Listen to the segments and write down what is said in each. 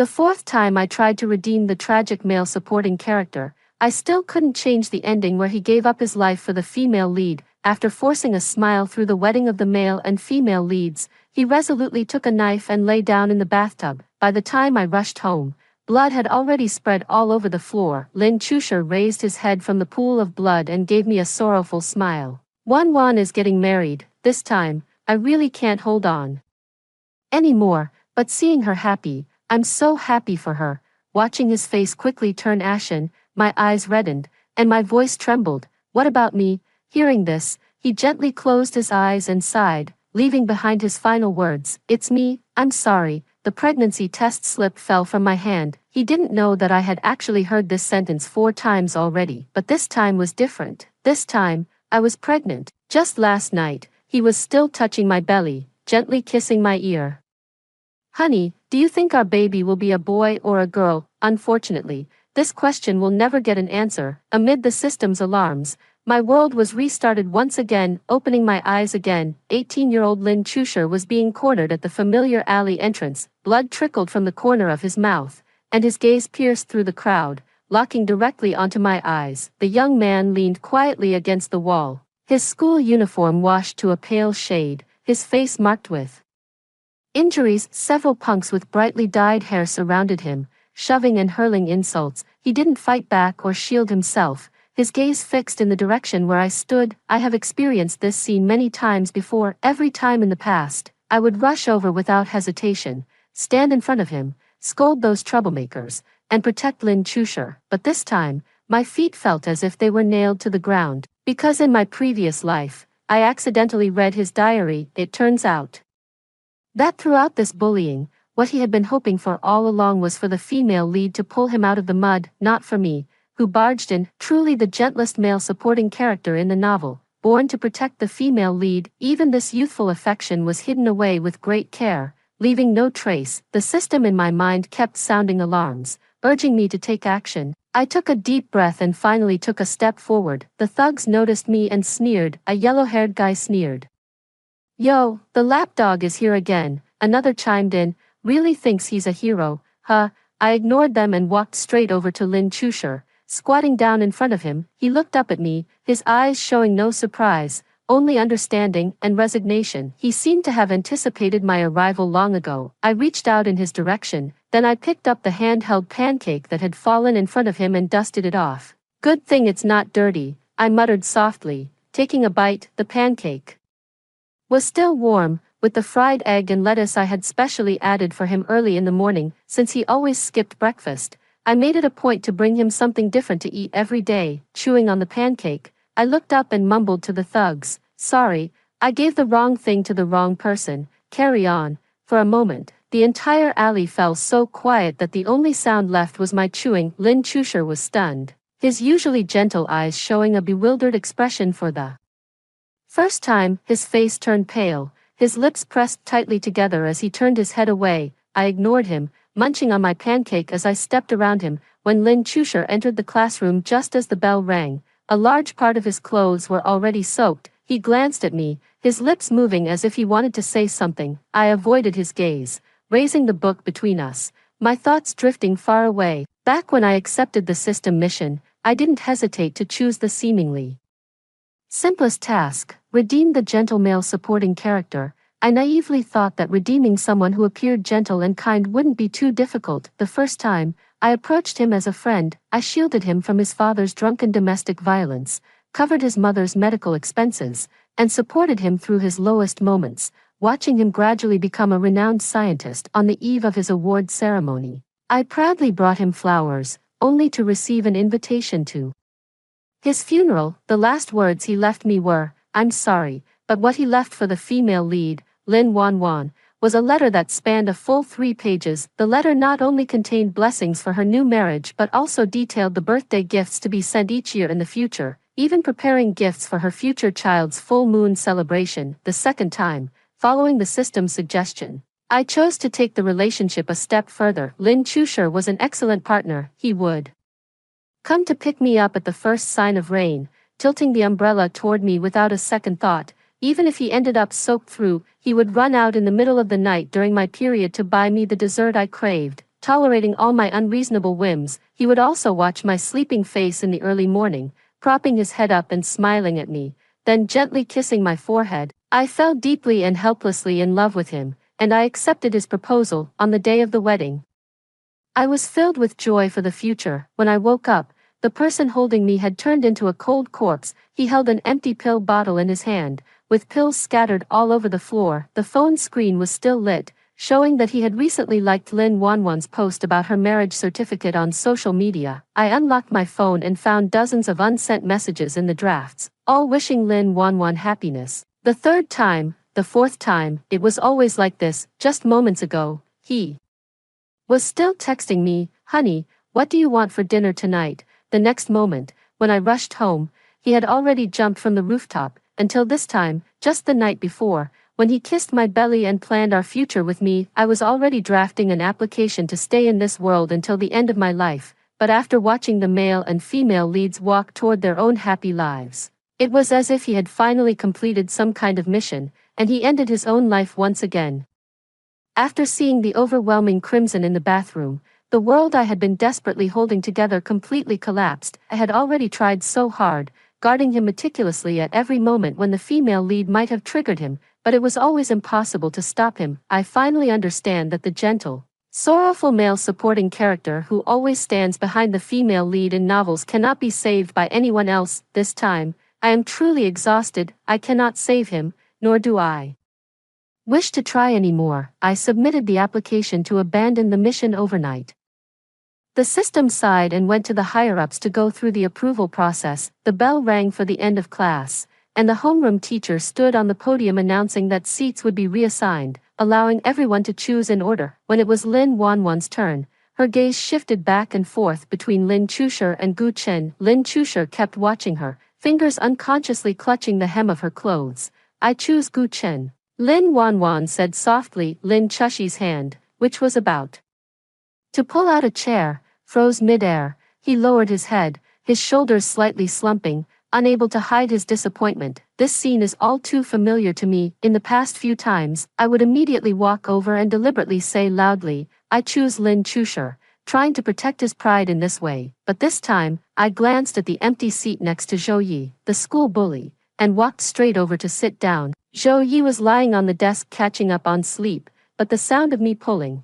The fourth time I tried to redeem the tragic male supporting character, I still couldn't change the ending where he gave up his life for the female lead. After forcing a smile through the wedding of the male and female leads, he resolutely took a knife and lay down in the bathtub. By the time I rushed home, blood had already spread all over the floor. Lin Chusher raised his head from the pool of blood and gave me a sorrowful smile. Wan is getting married. This time, I really can't hold on anymore, but seeing her happy, I'm so happy for her. Watching his face quickly turn ashen, my eyes reddened, and my voice trembled. What about me? Hearing this, he gently closed his eyes and sighed, leaving behind his final words. It's me, I'm sorry. The pregnancy test slip fell from my hand. He didn't know that I had actually heard this sentence 4 times already, but this time was different. This time, I was pregnant. Just last night, he was still touching my belly, gently kissing my ear. Honey, do you think our baby will be a boy or a girl? Unfortunately, this question will never get an answer. Amid the system's alarms, my world was restarted once again. Opening my eyes again, 18-year-old Lin Chusher was being cornered at the familiar alley entrance. Blood trickled from the corner of his mouth, and his gaze pierced through the crowd, locking directly onto my eyes. The young man leaned quietly against the wall, his school uniform washed to a pale shade, his face marked with injuries. Several punks with brightly dyed hair surrounded him, shoving and hurling insults. He didn't fight back or shield himself, his gaze fixed in the direction where I stood. I have experienced this scene many times before. Every time in the past, I would rush over without hesitation, stand in front of him, scold those troublemakers, and protect Lin Chusher. But this time, my feet felt as if they were nailed to the ground, because in my previous life, I accidentally read his diary. It turns out that throughout this bullying, what he had been hoping for all along was for the female lead to pull him out of the mud, not for me, who barged in, truly the gentlest male supporting character in the novel, born to protect the female lead. Even this youthful affection was hidden away with great care, leaving no trace. The system in my mind kept sounding alarms, urging me to take action. I took a deep breath and finally took a step forward. The thugs noticed me and sneered. A yellow-haired guy sneered. Yo, the lapdog is here again, another chimed in. Really thinks he's a hero, huh? I ignored them and walked straight over to Lin Chusher. Squatting down in front of him, he looked up at me, his eyes showing no surprise, only understanding and resignation. He seemed to have anticipated my arrival long ago. I reached out in his direction, then I picked up the handheld pancake that had fallen in front of him and dusted it off. Good thing it's not dirty, I muttered softly, taking a bite. The pancake was still warm, with the fried egg and lettuce I had specially added for him early in the morning. Since he always skipped breakfast, I made it a point to bring him something different to eat every day. Chewing on the pancake, I looked up and mumbled to the thugs, sorry, I gave the wrong thing to the wrong person, carry on. For a moment, the entire alley fell so quiet that the only sound left was my chewing. Lin Chusher was stunned, his usually gentle eyes showing a bewildered expression for the first time. His face turned pale, his lips pressed tightly together as he turned his head away. I ignored him, munching on my pancake as I stepped around him. When Lin Chusher entered the classroom just as the bell rang, a large part of his clothes were already soaked. He glanced at me, his lips moving as if he wanted to say something. I avoided his gaze, raising the book between us, my thoughts drifting far away. Back when I accepted the system mission, I didn't hesitate to choose the seemingly simplest task, redeem the gentle male supporting character. I naively thought that redeeming someone who appeared gentle and kind wouldn't be too difficult. The first time, I approached him as a friend. I shielded him from his father's drunken domestic violence, covered his mother's medical expenses, and supported him through his lowest moments, watching him gradually become a renowned scientist. On the eve of his award ceremony, I proudly brought him flowers, only to receive an invitation to his funeral. The last words he left me were, I'm sorry, but what he left for the female lead, Lin Wan, was a letter that spanned a full 3 pages. The letter not only contained blessings for her new marriage but also detailed the birthday gifts to be sent each year in the future, even preparing gifts for her future child's full moon celebration. The second time, following the system's suggestion, I chose to take the relationship a step further. Lin Chusher was an excellent partner. He would come to pick me up at the first sign of rain, tilting the umbrella toward me without a second thought. Even if he ended up soaked through, he would run out in the middle of the night during my period to buy me the dessert I craved. tolerating all my unreasonable whims. He would also watch my sleeping face in the early morning, propping his head up and smiling at me, then gently kissing my forehead. I fell deeply and helplessly in love with him, and I accepted his proposal on the day of the wedding. I was filled with joy for the future. When I woke up, the person holding me had turned into a cold corpse. He held an empty pill bottle in his hand, with pills scattered all over the floor. The phone screen was still lit, showing that he had recently liked Lin Wanwan's post about her marriage certificate on social media. I unlocked my phone and found dozens of unsent messages in the drafts, all wishing Lin Wanwan happiness. The third time, the fourth time, it was always like this. Just moments ago, he was still texting me, "Honey, what do you want for dinner tonight?" The next moment, when I rushed home, he had already jumped from the rooftop. Until this time, just the night before, when he kissed my belly and planned our future with me, I was already drafting an application to stay in this world until the end of my life. But after watching the male and female leads walk toward their own happy lives, it was as if he had finally completed some kind of mission, and he ended his own life once again. After seeing the overwhelming crimson in the bathroom, the world I had been desperately holding together completely collapsed. I had already tried so hard, guarding him meticulously at every moment when the female lead might have triggered him, but it was always impossible to stop him. I finally understand that the gentle, sorrowful male supporting character who always stands behind the female lead in novels cannot be saved by anyone else. This time, I am truly exhausted. I cannot save him, nor do I wish to try anymore. I submitted the application to abandon the mission overnight. The system sighed and went to the higher-ups to go through the approval process. The bell rang for the end of class, and the homeroom teacher stood on the podium announcing that seats would be reassigned, allowing everyone to choose in order. When it was Lin Wanwan's turn, her gaze shifted back and forth between Lin Chusher and Gu Chen. Lin Chusher kept watching her, fingers unconsciously clutching the hem of her clothes. "I choose Gu Chen," Lin Wanwan said softly. Lin Chushi's hand, which was about to pull out a chair, froze mid-air. He lowered his head, his shoulders slightly slumping, unable to hide his disappointment. This scene is all too familiar to me. In the past few times, I would immediately walk over and deliberately say loudly, "I choose Lin Chusher," trying to protect his pride in this way. But this time, I glanced at the empty seat next to Zhou Yi, the school bully, and walked straight over to sit down. Zhou Yi was lying on the desk catching up on sleep, but the sound of me pulling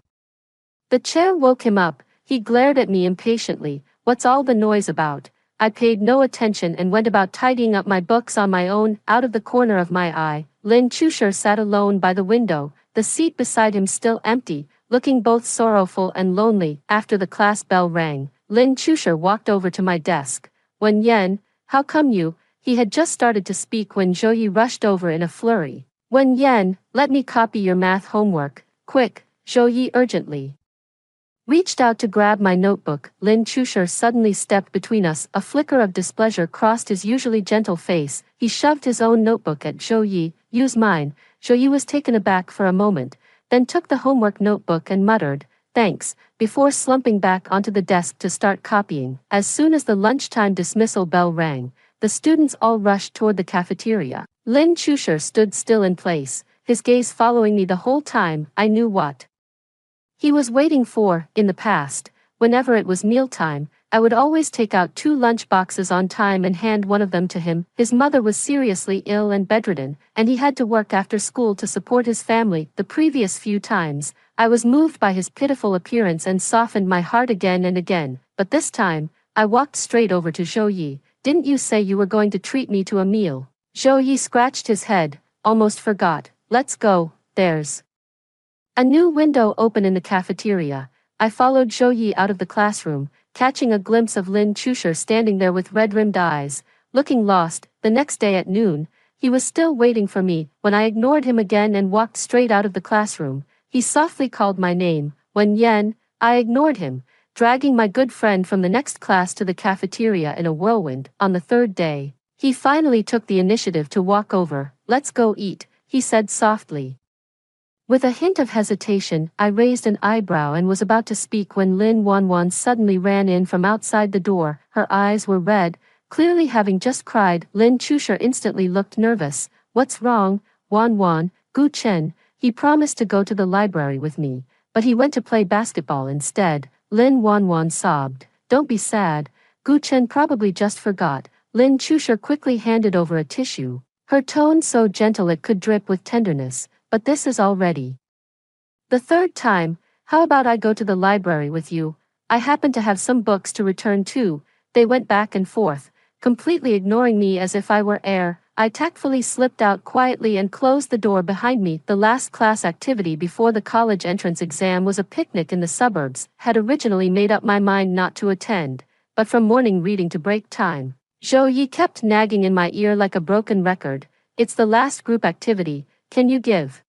the chair woke him up. He glared at me impatiently. "What's all the noise about?" I paid no attention and went about tidying up my books on my own. Out of the corner of my eye, Lin Chusher sat alone by the window, the seat beside him still empty, looking both sorrowful and lonely. After the class bell rang, Lin Chusher walked over to my desk. "Wen Yan, how come you?" He had just started to speak when Zhou Yi rushed over in a flurry. "Wen Yan, let me copy your math homework, quick," Zhou Yi urgently reached out to grab my notebook. Lin Chusher suddenly stepped between us. A flicker of displeasure crossed his usually gentle face. He shoved his own notebook at Zhou Yi. "Use mine." Zhou Yi was taken aback for a moment, then took the homework notebook and muttered, "Thanks," before slumping back onto the desk to start copying. As soon as the lunchtime dismissal bell rang, the students all rushed toward the cafeteria. Lin Chusher stood still in place, his gaze following me the whole time. I knew what he was waiting for. In the past, whenever it was mealtime, I would always take out 2 lunch boxes on time and hand one of them to him. His mother was seriously ill and bedridden, and he had to work after school to support his family. The previous few times, I was moved by his pitiful appearance and softened my heart again and again. But this time, I walked straight over to Zhou Yi. "Didn't you say you were going to treat me to a meal?" Zhou Yi scratched his head. "Almost forgot. Let's go." There's a new window open in the cafeteria. I followed Zhou Yi out of the classroom, catching a glimpse of Lin Chusher standing there with red-rimmed eyes, looking lost. The next day at noon, he was still waiting for me. When I ignored him again and walked straight out of the classroom, he softly called my name. "Wen Yan." I ignored him, dragging my good friend from the next class to the cafeteria in a whirlwind. On the third day, he finally took the initiative to walk over. "Let's go eat," he said softly. With a hint of hesitation, I raised an eyebrow and was about to speak when Lin Wanwan suddenly ran in from outside the door. Her eyes were red, clearly having just cried. Lin Chusher instantly looked nervous. "What's wrong, Wanwan?" "Gu Chen, he promised to go to the library with me, but he went to play basketball instead. Lin Wanwan sobbed. Don't be sad. Gu Chen probably just forgot. Lin Chusher quickly handed over a tissue, her tone so gentle it could drip with tenderness. But this is already the third time. How about I go to the library with you? I happen to have some books to return too. They went back and forth, completely ignoring me as if I were air. I tactfully slipped out quietly and closed the door behind me. The last class activity before the college entrance exam was a picnic in the suburbs. Had originally made up my mind not to attend, but from morning reading to break time, Zhou Yi kept nagging in my ear like a broken record. It's the last group activity. Can you give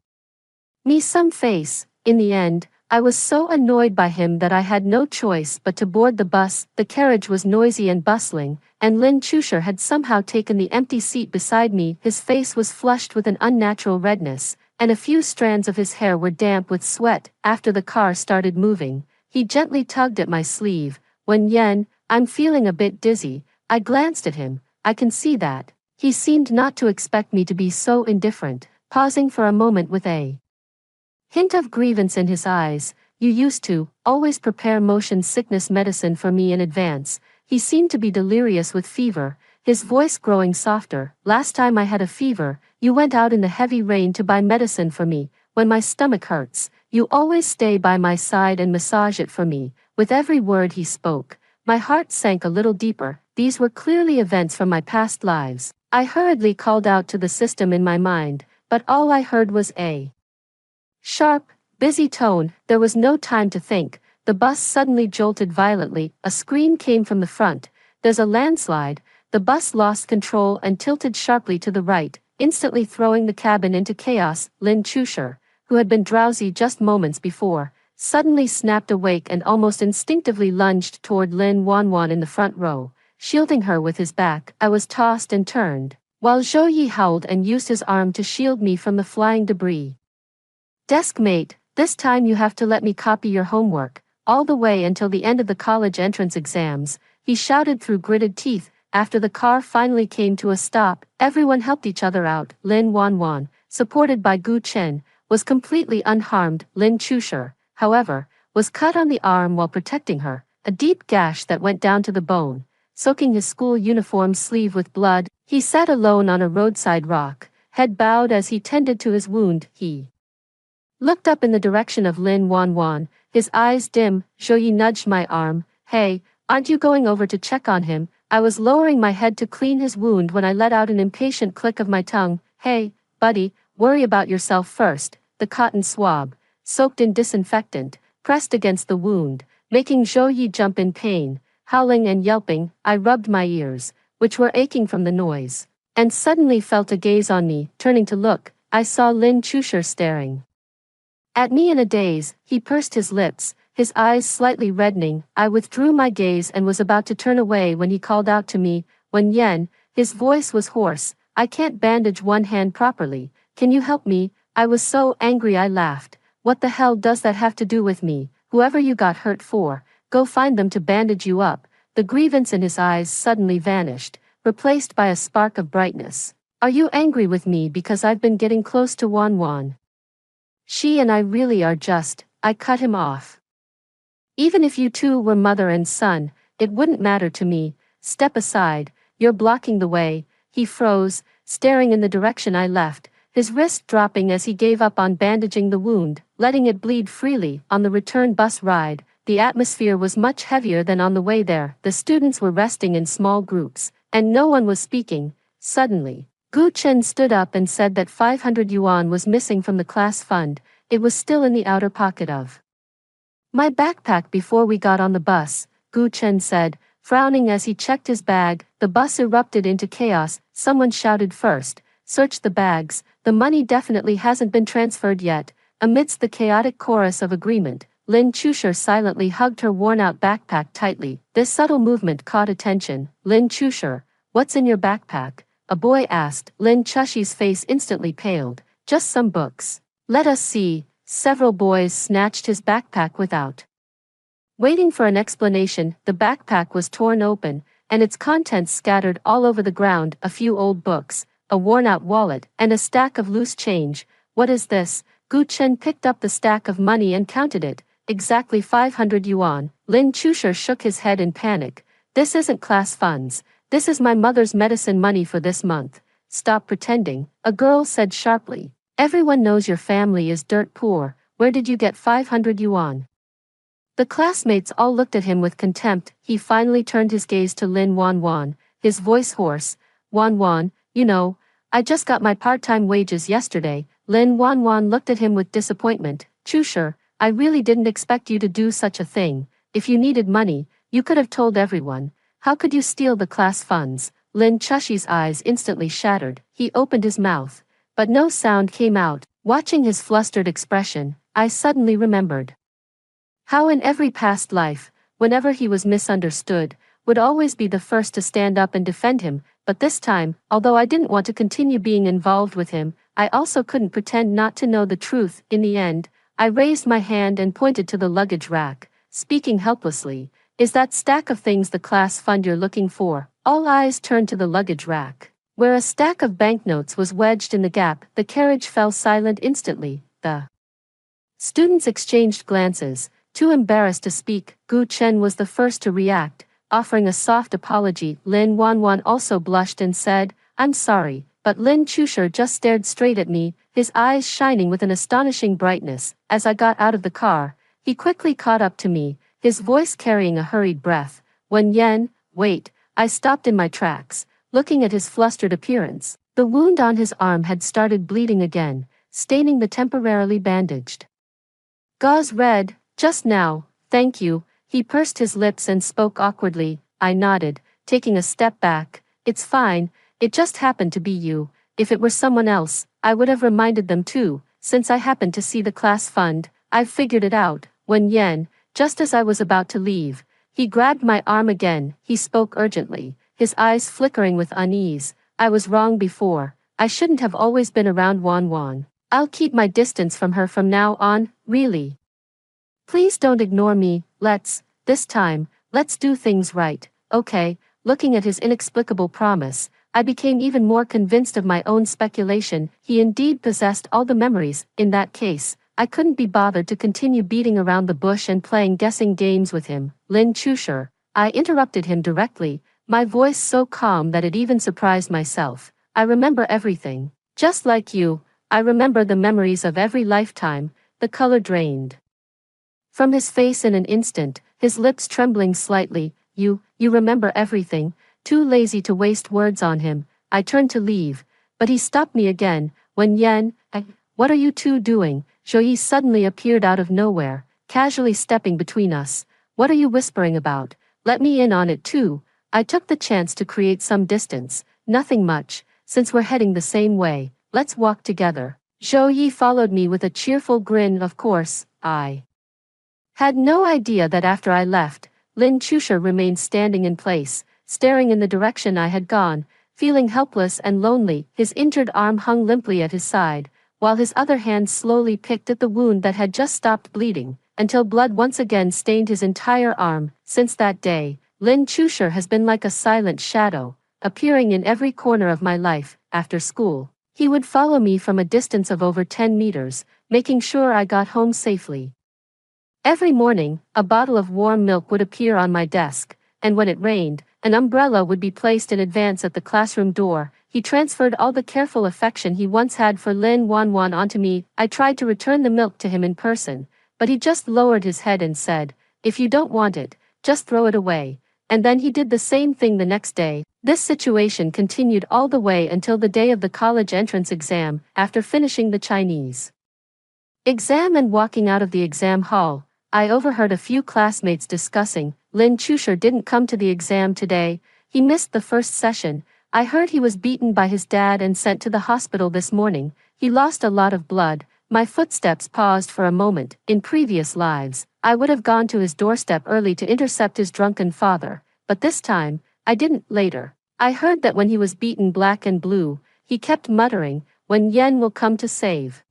me some face? In the end, I was so annoyed by him that I had no choice but to board the bus. The carriage was noisy and bustling, and Lin Chusher had somehow taken the empty seat beside me. His face was flushed with an unnatural redness, and a few strands of his hair were damp with sweat. After the car started moving, he gently tugged at my sleeve. When Yen, I'm feeling a bit dizzy. I glanced at him. I can see that. He seemed not to expect me to be so indifferent, pausing for a moment with a hint of grievance in his eyes. You used to always prepare motion sickness medicine for me in advance. He seemed to be delirious with fever, his voice growing softer. Last time I had a fever, you went out in the heavy rain to buy medicine for me. When my stomach hurts, you always stay by my side and massage it for me. With every word he spoke, my heart sank a little deeper. These were clearly events from my past lives. I hurriedly called out to the system in my mind, but all I heard was a sharp, busy tone. There was no time to think. The bus suddenly jolted violently. A scream came from the front. There's a landslide. The bus lost control and tilted sharply to the right, instantly throwing the cabin into chaos. Lin Chusher, who had been drowsy just moments before, suddenly snapped awake and almost instinctively lunged toward Lin Wanwan in the front row, shielding her with his back. I was tossed and turned, while Zhou Yi howled and used his arm to shield me from the flying debris. Desk mate, this time you have to let me copy your homework, all the way until the end of the college entrance exams, he shouted through gritted teeth. After the car finally came to a stop, everyone helped each other out. Lin Wanwan, supported by Gu Chen, was completely unharmed. Lin Chusher, however, was cut on the arm while protecting her, a deep gash that went down to the bone, soaking his school uniform sleeve with blood. He sat alone on a roadside rock, head bowed as he tended to his wound. He looked up in the direction of Lin Wanwan, his eyes dim. Zhou Yi nudged my arm. Hey, aren't you going over to check on him? I was lowering my head to clean his wound when I let out an impatient click of my tongue. Hey, buddy, worry about yourself first. The cotton swab, soaked in disinfectant, pressed against the wound, making Zhou Yi jump in pain. Howling and yelping, I rubbed my ears, which were aching from the noise, and suddenly felt a gaze on me. Turning to look, I saw Lin Chusher staring at me in a daze. He pursed his lips, his eyes slightly reddening. I withdrew my gaze and was about to turn away when he called out to me. When Yen, his voice was hoarse, I can't bandage one hand properly. Can you help me? I was so angry I laughed. What the hell does that have to do with me? Whoever you got hurt for, go find them to bandage you up. The grievance in his eyes suddenly vanished, replaced by a spark of brightness. Are you angry with me because I've been getting close to Wanwan? She and I really are just. I cut him off. Even if you two were mother and son, it wouldn't matter to me. Step aside, you're blocking the way. He froze, staring in the direction I left, his wrist dropping as he gave up on bandaging the wound, letting it bleed freely. On the return bus ride, the atmosphere was much heavier than on the way there. The students were resting in small groups, and no one was speaking. Suddenly, Gu Chen stood up and said that 500 yuan was missing from the class fund. It was still in the outer pocket of my backpack before we got on the bus, Gu Chen said, frowning as he checked his bag. The bus erupted into chaos. Someone shouted first, "Search the bags, the money definitely hasn't been transferred yet." Amidst the chaotic chorus of agreement, Lin Chusher silently hugged her worn-out backpack tightly. This subtle movement caught attention. Lin Chusher, what's in your backpack? A boy asked. Lin Chushi's face instantly paled. Just some books. Let us see. Several boys snatched his backpack without waiting for an explanation. The backpack was torn open, and its contents scattered all over the ground. A few old books, a worn-out wallet, and a stack of loose change. What is this? Gu Chen picked up the stack of money and counted it, exactly 500 yuan. Lin Chusher shook his head in panic. This isn't class funds. This is my mother's medicine money for this month. Stop pretending, a girl said sharply. Everyone knows your family is dirt poor. Where did you get 500 yuan? The classmates all looked at him with contempt. He finally turned his gaze to Lin Wanwan, his voice hoarse. Wanwan, you know, I just got my part-time wages yesterday. Lin Wanwan looked at him with disappointment. Chusher, I really didn't expect you to do such a thing. If you needed money, you could have told everyone. How could you steal the class funds? Lin Chushi's eyes instantly shattered. He opened his mouth, but no sound came out. Watching his flustered expression, I suddenly remembered how in every past life, whenever he was misunderstood, would always be the first to stand up and defend him, but this time, although I didn't want to continue being involved with him, I also couldn't pretend not to know the truth. In the end, I raised my hand and pointed to the luggage rack, speaking helplessly. Is that stack of things the class fund you're looking for? All eyes turned to the luggage rack, where a stack of banknotes was wedged in the gap. The carriage fell silent instantly. The students exchanged glances. Too embarrassed to speak, Gu Chen was the first to react, offering a soft apology. Lin Wanwan also blushed and said, I'm sorry, but Lin Chusher just stared straight at me, his eyes shining with an astonishing brightness. As I got out of the car, he quickly caught up to me, his voice carrying a hurried breath. Wen Yen, wait, I stopped in my tracks, looking at his flustered appearance. The wound on his arm had started bleeding again, staining the temporarily bandaged gauze red. Just now, thank you. He pursed his lips and spoke awkwardly. I nodded, taking a step back. It's fine, it just happened to be you. If it were someone else, I would have reminded them too. Since I happened to see the class fund, I've figured it out. Wen Yen, just as I was about to leave, he grabbed my arm again. He spoke urgently, his eyes flickering with unease. I was wrong before. I shouldn't have always been around Wanwan. I'll keep my distance from her from now on, really. Please don't ignore me. This time, let's do things right, okay? Looking at his inexplicable promise, I became even more convinced of my own speculation. He indeed possessed all the memories. In that case, I couldn't be bothered to continue beating around the bush and playing guessing games with him. Lin Chusher, I interrupted him directly, my voice so calm that it even surprised myself. I remember everything. Just like you, I remember the memories of every lifetime. The color drained from his face in an instant, his lips trembling slightly. You remember everything. Too lazy to waste words on him, I turned to leave, but he stopped me again. Wen Yen, what are you two doing? Zhou suddenly appeared out of nowhere, casually stepping between us. What are you whispering about? Let me in on it too. I took the chance to create some distance. Nothing much, since we're heading the same way. Let's walk together. Zhou followed me with a cheerful grin. Of course, I had no idea that after I left, Lin Chusher remained standing in place, staring in the direction I had gone, feeling helpless and lonely. His injured arm hung limply at his side, while his other hand slowly picked at the wound that had just stopped bleeding, until blood once again stained his entire arm. Since that day, Lin Chusher has been like a silent shadow, appearing in every corner of my life. After school, he would follow me from a distance of over 10 meters, making sure I got home safely. Every morning, a bottle of warm milk would appear on my desk, and when it rained, an umbrella would be placed in advance at the classroom door. He transferred all the careful affection he once had for Lin Wanwan onto me. I tried to return the milk to him in person, but he just lowered his head and said, if you don't want it, just throw it away. And then he did the same thing the next day. This situation continued all the way until the day of the college entrance exam. After finishing the Chinese exam and walking out of the exam hall, I overheard a few classmates discussing, Lin Chusher didn't come to the exam today. He missed the first session. I heard he was beaten by his dad and sent to the hospital this morning. He lost a lot of blood. My footsteps paused for a moment. In previous lives, I would have gone to his doorstep early to intercept his drunken father, but this time, I didn't. Later, I heard that when he was beaten black and blue, he kept muttering, Wen Yen will come to save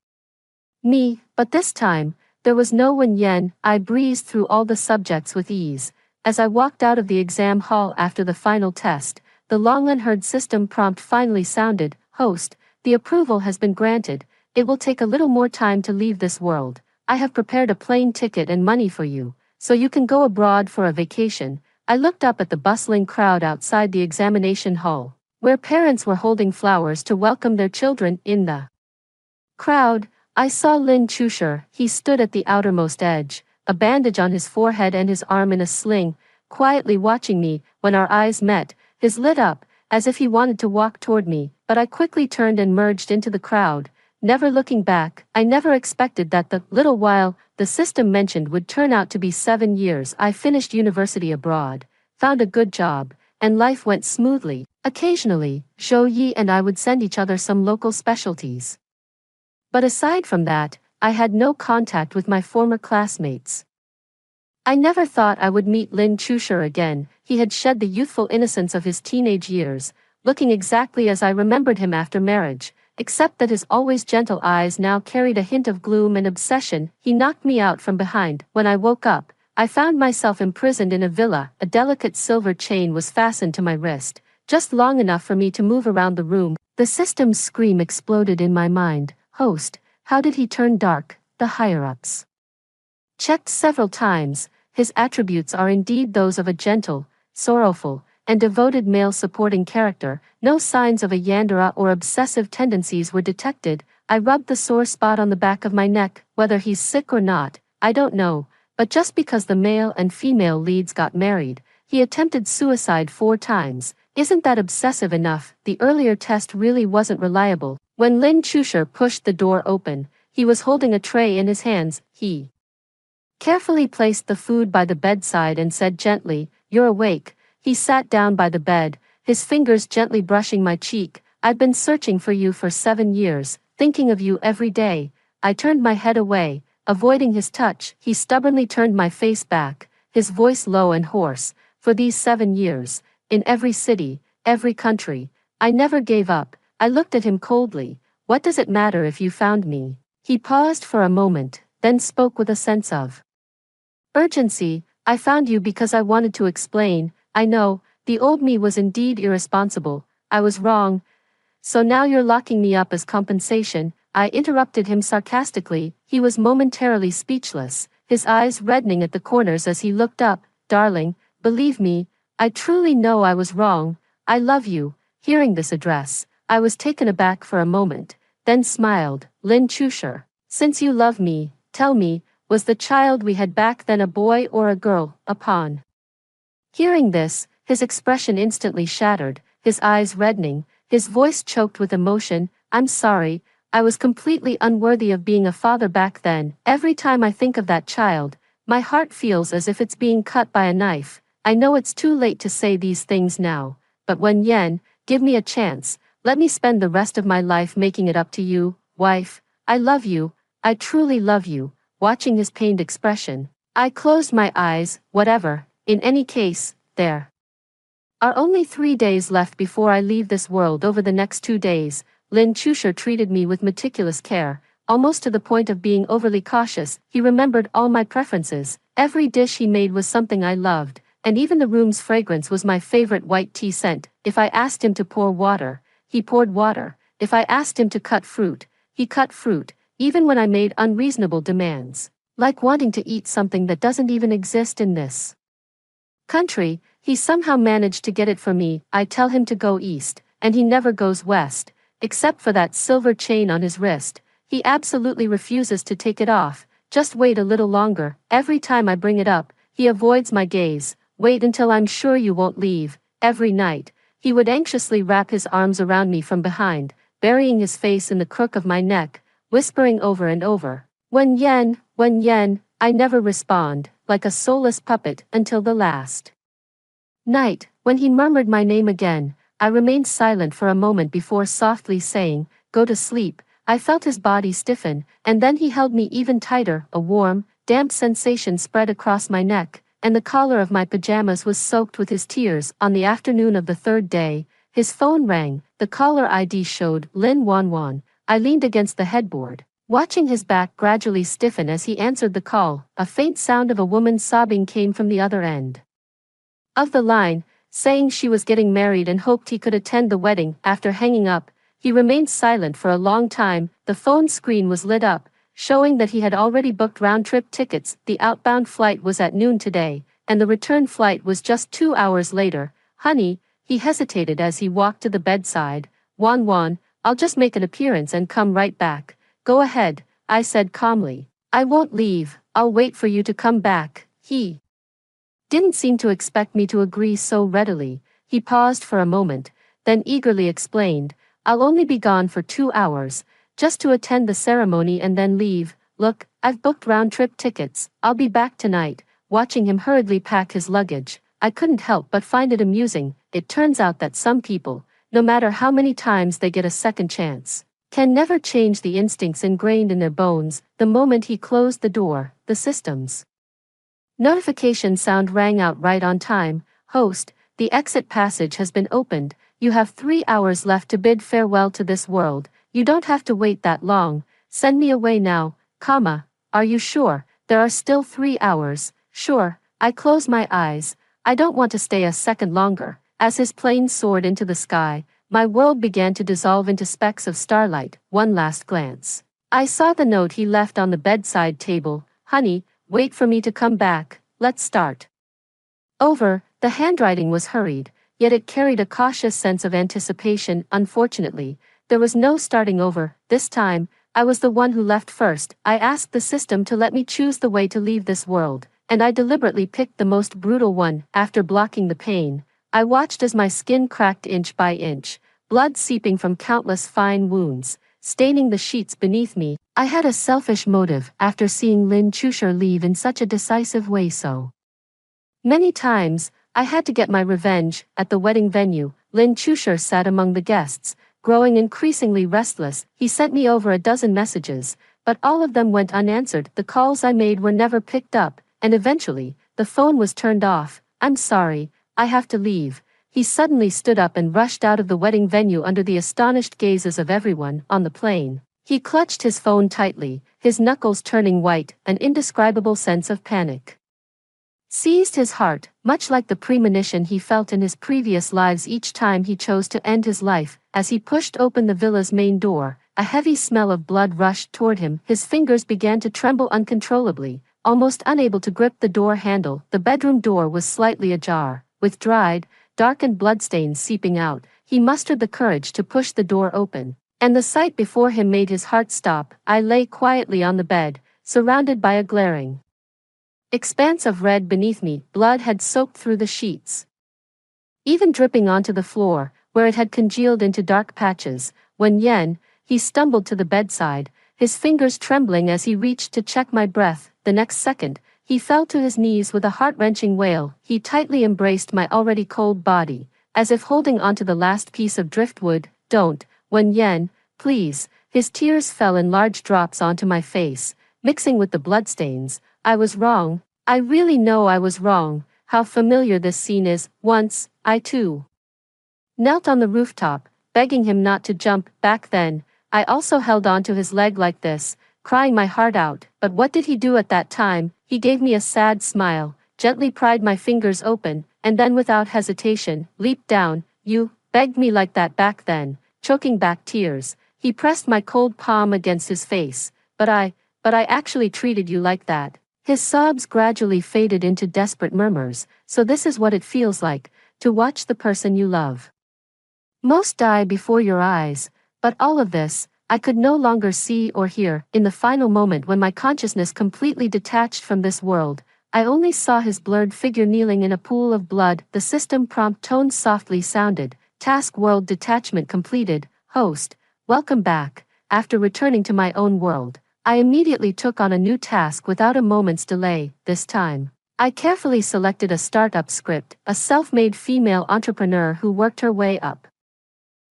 me, but this time, there was no Wen Yen. I breezed through all the subjects with ease. As I walked out of the exam hall after the final test, the long unheard system prompt finally sounded, Host, the approval has been granted. it will take a little more time to leave this world. I have prepared a plane ticket and money for you, so you can go abroad for a vacation. I looked up at the bustling crowd outside the examination hall, where parents were holding flowers to welcome their children. In the crowd, I saw Lin Chusher. He stood at the outermost edge, a bandage on his forehead and his arm in a sling, quietly watching me. When our eyes met, his lit up, as if he wanted to walk toward me, but I quickly turned and merged into the crowd, never looking back. I never expected that the little while the system mentioned would turn out to be 7 years. I finished university abroad, found a good job, and life went smoothly. Occasionally, Zhou Yi and I would send each other some local specialties. But aside from that, I had no contact with my former classmates. I never thought I would meet Lin Chusher again. He had shed the youthful innocence of his teenage years, looking exactly as I remembered him after marriage, except that his always gentle eyes now carried a hint of gloom and obsession. He knocked me out from behind. When I woke up, I found myself imprisoned in a villa. A delicate silver chain was fastened to my wrist, just long enough for me to move around the room. The system's scream exploded in my mind. Host, how did he turn dark? The higher-ups checked several times. His attributes are indeed those of a gentle, sorrowful, and devoted male supporting character. No signs of a yandere or obsessive tendencies were detected. I rubbed the sore spot on the back of my neck. Whether he's sick or not, I don't know, but just because the male and female leads got married, he attempted suicide 4 times. Isn't that obsessive enough? The earlier test really wasn't reliable. When Lin Chusher pushed the door open, he was holding a tray in his hands. He carefully placed the food by the bedside and said gently, "You're awake." He sat down by the bed, his fingers gently brushing my cheek. "I've been searching for you for 7 years, thinking of you every day." I turned my head away, avoiding his touch. He stubbornly turned my face back, his voice low and hoarse. "For these 7 years, in every city, every country, I never gave up." I looked at him coldly. "What does it matter if you found me?" He paused for a moment, then spoke with a sense of urgency. "I found you because I wanted to explain. I know, the old me was indeed irresponsible. I was wrong. So now you're locking me up as compensation." I interrupted him sarcastically. He was momentarily speechless, his eyes reddening at the corners as he looked up. "Darling, believe me, I truly know I was wrong. I love you." Hearing this address, I was taken aback for a moment, then smiled. "Lin Chusher, since you love me, tell me, was the child we had back then a boy or a girl?" Upon hearing this, his expression instantly shattered, his eyes reddening, his voice choked with emotion. "I'm sorry, I was completely unworthy of being a father back then. Every time I think of that child, my heart feels as if it's being cut by a knife. I know it's too late to say these things now, but when Yen, give me a chance. Let me spend the rest of my life making it up to you, wife. I love you, I truly love you." Watching his pained expression, I closed my eyes. Whatever. In any case, there are only 3 days left before I leave this world. Over the next 2 days, Lin Chusher treated me with meticulous care, almost to the point of being overly cautious. He remembered all my preferences. Every dish he made was something I loved, and even the room's fragrance was my favorite white tea scent. If I asked him to pour water, he poured water. If I asked him to cut fruit, he cut fruit, even when I made unreasonable demands, like wanting to eat something that doesn't even exist in this country. He somehow managed to get it for me. I tell him to go east, and he never goes west, except for that silver chain on his wrist. He absolutely refuses to take it off. "Just wait a little longer." Every time I bring it up, he avoids my gaze. "Wait until I'm sure you won't leave." Every night, he would anxiously wrap his arms around me from behind, burying his face in the crook of my neck, whispering over and over, when Yen, I never respond, like a soulless puppet, until the last night, when he murmured my name again. I remained silent for a moment before softly saying, "Go to sleep." I felt his body stiffen, and then he held me even tighter. A warm, damp sensation spread across my neck, and the collar of my pajamas was soaked with his tears. On the afternoon of the 3rd day, his phone rang. The caller ID showed Lin Wanwan. I leaned against the headboard, watching his back gradually stiffen as he answered the call. A faint sound of a woman sobbing came from the other end of the line, saying she was getting married and hoped he could attend the wedding. After hanging up, He remained silent for a long time. The phone screen was lit up, showing that he had already booked round-trip tickets. The outbound flight was at noon today, and the return flight was just 2 hours later. Honey, he hesitated as he walked to the bedside. Wan, I'll just make an appearance and come right back. Go ahead, I said calmly. I won't leave, I'll wait for you to come back. He didn't seem to expect me to agree so readily. He paused for a moment, then eagerly explained, I'll only be gone for 2 hours, just to attend the ceremony and then leave. Look, I've booked round-trip tickets, I'll be back tonight. Watching him hurriedly pack his luggage, I couldn't help but find it amusing. It turns out that some people, no matter how many times they get a second chance, can never change the instincts ingrained in their bones. The moment he closed the door, the system's notification sound rang out right on time. Host, the exit passage has been opened. You have 3 hours left to bid farewell to this world. You don't have to wait that long. Send me away now, Are you sure? There are still 3 hours. Sure. I close my eyes. I don't want to stay a second longer. As his plane soared into the sky, my world began to dissolve into specks of starlight. One last glance. I saw the note he left on the bedside table. Honey, wait for me to come back. Let's start over. The handwriting was hurried, yet it carried a cautious sense of anticipation. Unfortunately, there was no starting over. This time, I was the one who left first. I asked the system to let me choose the way to leave this world, and I deliberately picked the most brutal one. After blocking the pain, I watched as my skin cracked inch by inch, blood seeping from countless fine wounds, staining the sheets beneath me. I had a selfish motive after seeing Lin Chushur leave in such a decisive way. So many times, I had to get my revenge. At the wedding venue, Lin Chushur sat among the guests, growing increasingly restless. He sent me over a dozen messages, but all of them went unanswered. The calls I made were never picked up, and eventually, the phone was turned off. I'm sorry, I have to leave. He suddenly stood up and rushed out of the wedding venue under the astonished gazes of everyone. On the plane, he clutched his phone tightly, his knuckles turning white. An indescribable sense of panic seized his heart, much like the premonition he felt in his previous lives each time he chose to end his life. As he pushed open the villa's main door, a heavy smell of blood rushed toward him. His fingers began to tremble uncontrollably, almost unable to grip the door handle. The bedroom door was slightly ajar, with dried, darkened bloodstains seeping out. He mustered the courage to push the door open, and the sight before him made his heart stop. I lay quietly on the bed, surrounded by a glaring expanse of red beneath me. Blood had soaked through the sheets, even dripping onto the floor, where it had congealed into dark patches. When he stumbled to the bedside, his fingers trembling as he reached to check my breath. The next second, he fell to his knees with a heart-wrenching wail. He tightly embraced my already cold body, as if holding onto the last piece of driftwood. Don't, please. His tears fell in large drops onto my face, mixing with the bloodstains. I was wrong. I really know I was wrong. How familiar this scene is. Once, I too knelt on the rooftop, begging him not to jump. Back then, I also held onto his leg like this, crying my heart out. But what did he do at that time? He gave me a sad smile, gently pried my fingers open, and then without hesitation, leaped down. You begged me like that back then. Choking back tears, he pressed my cold palm against his face. But I actually treated you like that. His sobs gradually faded into desperate murmurs. So this is what it feels like, to watch the person you love most die before your eyes. But all of this, I could no longer see or hear. In the final moment when my consciousness completely detached from this world, I only saw his blurred figure kneeling in a pool of blood. The system prompt tone softly sounded. Task world detachment completed. Host, welcome back. After returning to my own world, I immediately took on a new task without a moment's delay. This time, I carefully selected a startup script, a self-made female entrepreneur who worked her way up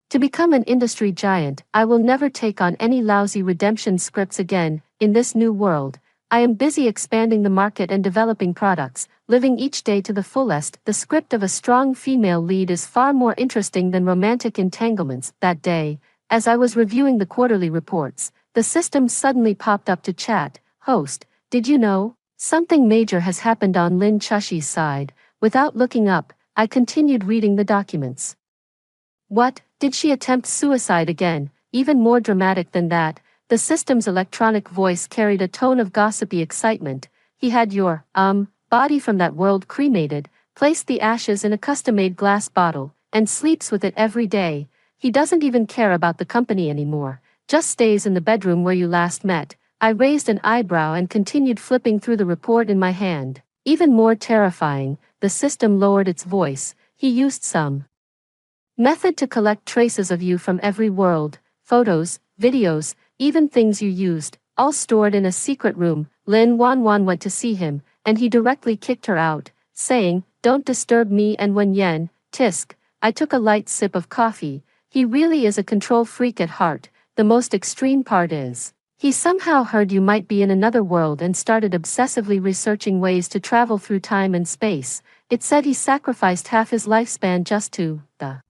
to become an industry giant. I will never take on any lousy redemption scripts again. In this new world, I am busy expanding the market and developing products, living each day to the fullest. The script of a strong female lead is far more interesting than romantic entanglements. That day, as I was reviewing the quarterly reports, the system suddenly popped up to chat. Host, did you know? Something major has happened on Lin Chushi's side. Without looking up, I continued reading the documents. What, did she attempt suicide again? Even more dramatic than that, the system's electronic voice carried a tone of gossipy excitement. He had your, body from that world cremated, placed the ashes in a custom-made glass bottle, and sleeps with it every day. He doesn't even care about the company anymore, just stays in the bedroom where you last met. I raised an eyebrow and continued flipping through the report in my hand. Even more terrifying, the system lowered its voice. He used some method to collect traces of you from every world, photos, videos, even things you used, all stored in a secret room. Lin Wanwan went to see him, and he directly kicked her out, saying, "Don't disturb me." And when Yen, tisk, I took a light sip of coffee. He really is a control freak at heart. The most extreme part is, he somehow heard you might be in another world and started obsessively researching ways to travel through time and space. It said he sacrificed half his lifespan just to, the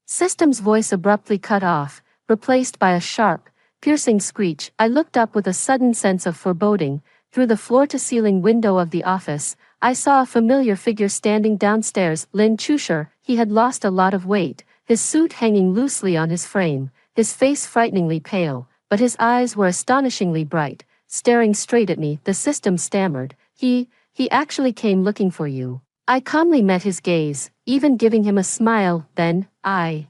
system's voice abruptly cut off, replaced by a sharp, piercing screech. I looked up with a sudden sense of foreboding. Through the floor-to-ceiling window of the office, I saw a familiar figure standing downstairs. Lin Chusher. He had lost a lot of weight, his suit hanging loosely on his frame, his face frighteningly pale, but his eyes were astonishingly bright, staring straight at me. The system stammered. He actually came looking for you." I calmly met his gaze, even giving him a smile. Then, I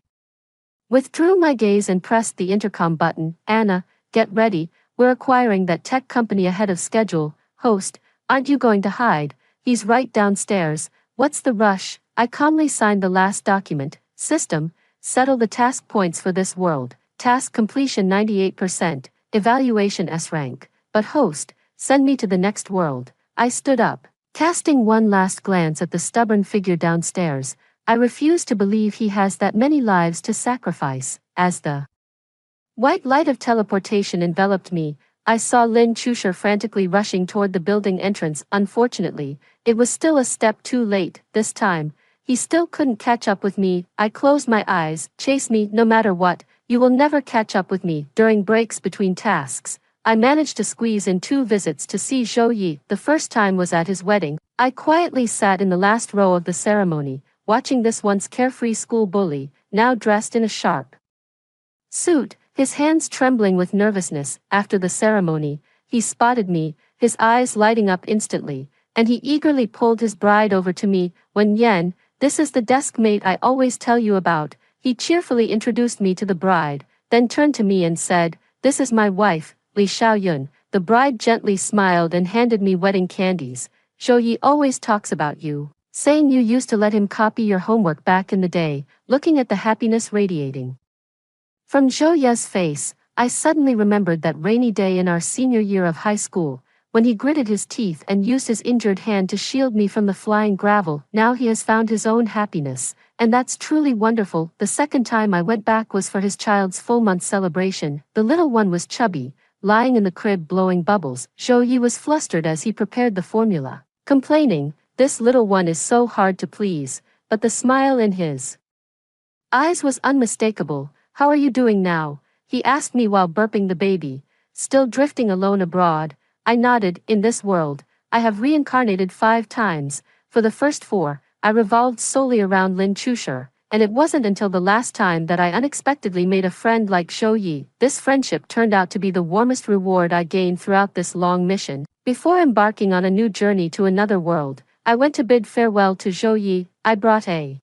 withdrew my gaze and pressed the intercom button. "Anna, get ready, we're acquiring that tech company ahead of schedule." "Host, aren't you going to hide? He's right downstairs. What's the rush?" I calmly signed the last document. "System, settle the task points for this world. Task completion 98%, evaluation S rank. But host, send me to the next world." I stood up, casting one last glance at the stubborn figure downstairs. I refuse to believe he has that many lives to sacrifice. As the white light of teleportation enveloped me, I saw Lin Chusher frantically rushing toward the building entrance. Unfortunately, it was still a step too late. This time, he still couldn't catch up with me. I closed my eyes. "Chase me, no matter what. You will never catch up with me." During breaks between tasks, I managed to squeeze in 2 visits to see Zhou Yi. The first time was at his wedding. I quietly sat in the last row of the ceremony, watching this once carefree school bully, now dressed in a sharp suit, his hands trembling with nervousness. After the ceremony, he spotted me, his eyes lighting up instantly, and he eagerly pulled his bride over to me. "When Yen, this is the desk mate I always tell you about." He cheerfully introduced me to the bride, then turned to me and said, "This is my wife, Li Xiaoyun." The bride gently smiled and handed me wedding candies. "Zhou Yi always talks about you, saying you used to let him copy your homework back in the day." Looking at the happiness radiating from Zhou Ye's face, I suddenly remembered that rainy day in our senior year of high school, when he gritted his teeth and used his injured hand to shield me from the flying gravel. Now he has found his own happiness, and that's truly wonderful. The second time I went back was for his child's full-month celebration. The little one was chubby, lying in the crib blowing bubbles. Zhou Yi was flustered as he prepared the formula, complaining, "This little one is so hard to please," but the smile in his eyes was unmistakable. "How are you doing now?" he asked me while burping the baby. "Still drifting alone abroad?" I nodded. "In this world, I have reincarnated 5 times. For the first 4, I revolved solely around Lin Chusher, and it wasn't until the last time that I unexpectedly made a friend like Zhou Yi. This friendship turned out to be the warmest reward I gained throughout this long mission." Before embarking on a new journey to another world, I went to bid farewell to Zhou Yi. I brought a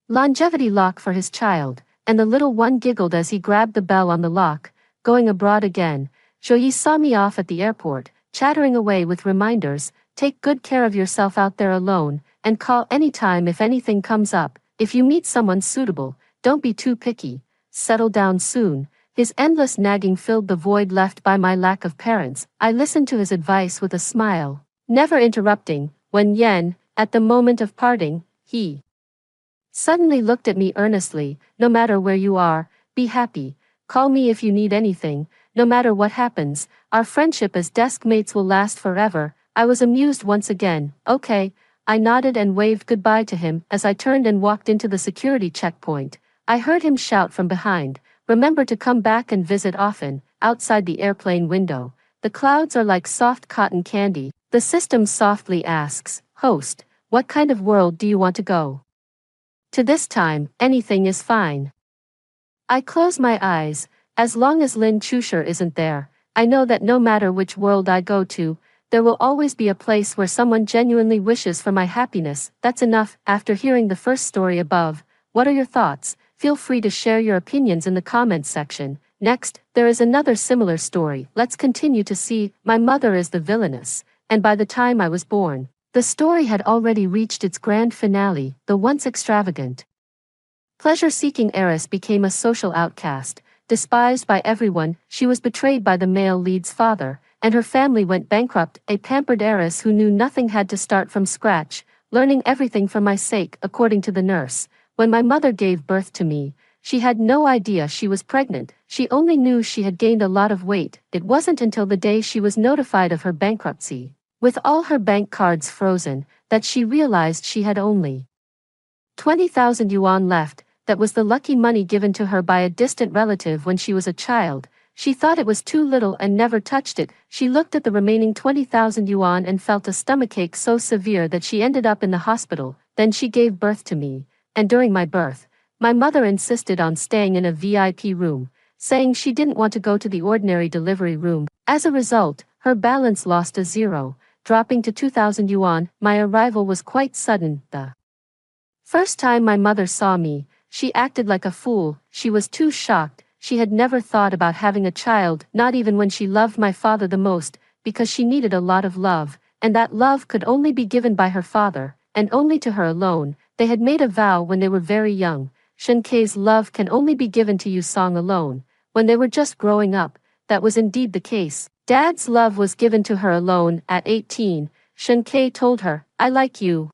longevity lock for his child, and the little one giggled as he grabbed the bell on the lock. Going abroad again, Zhou Yi saw me off at the airport, chattering away with reminders. "Take good care of yourself out there alone, and call anytime if anything comes up. If you meet someone suitable, don't be too picky. Settle down soon." His endless nagging filled the void left by my lack of parents. I listened to his advice with a smile, never interrupting. When Yen, at the moment of parting, he suddenly looked at me earnestly. "No matter where you are, be happy. Call me if you need anything. No matter what happens, our friendship as desk mates will last forever." I was amused once again. "Okay." I nodded and waved goodbye to him. As I turned and walked into the security checkpoint, I heard him shout from behind, "Remember to come back and visit often." Outside the airplane window, the clouds are like soft cotton candy. The system softly asks, "Host, what kind of world do you want to go?" To this time, anything is fine. I close my eyes. As long as Lin Chusher isn't there, I know that no matter which world I go to, there will always be a place where someone genuinely wishes for my happiness. That's enough. After hearing the first story above, what are your thoughts? Feel free to share your opinions in the comments section. Next, there is another similar story. Let's continue to see. My mother is the villainess, and by the time I was born, the story had already reached its grand finale. The once extravagant, pleasure-seeking heiress became a social outcast. Despised by everyone, she was betrayed by the male lead's father, and her family went bankrupt. A pampered heiress who knew nothing had to start from scratch, learning everything for my sake. According to the nurse, when my mother gave birth to me, she had no idea she was pregnant. She only knew she had gained a lot of weight. It wasn't until the day she was notified of her bankruptcy, with all her bank cards frozen, that she realized she had only 20,000 yuan left. That was the lucky money given to her by a distant relative when she was a child. She thought it was too little and never touched it. She looked at the remaining 20,000 yuan and felt a stomachache so severe that she ended up in the hospital. Then she gave birth to me, and during my birth, my mother insisted on staying in a VIP room, saying she didn't want to go to the ordinary delivery room. As a result, her balance lost a zero, dropping to 2,000 yuan. My arrival was quite sudden. The first time my mother saw me, she acted like a fool. She was too shocked. She had never thought about having a child, not even when she loved my father the most, because she needed a lot of love, and that love could only be given by her father, and only to her alone. They had made a vow when they were very young. Shen Kei's love can only be given to Yu Song alone. When they were just growing up, that was indeed the case. Dad's love was given to her alone. At 18, Shen Kei told her, "I like you.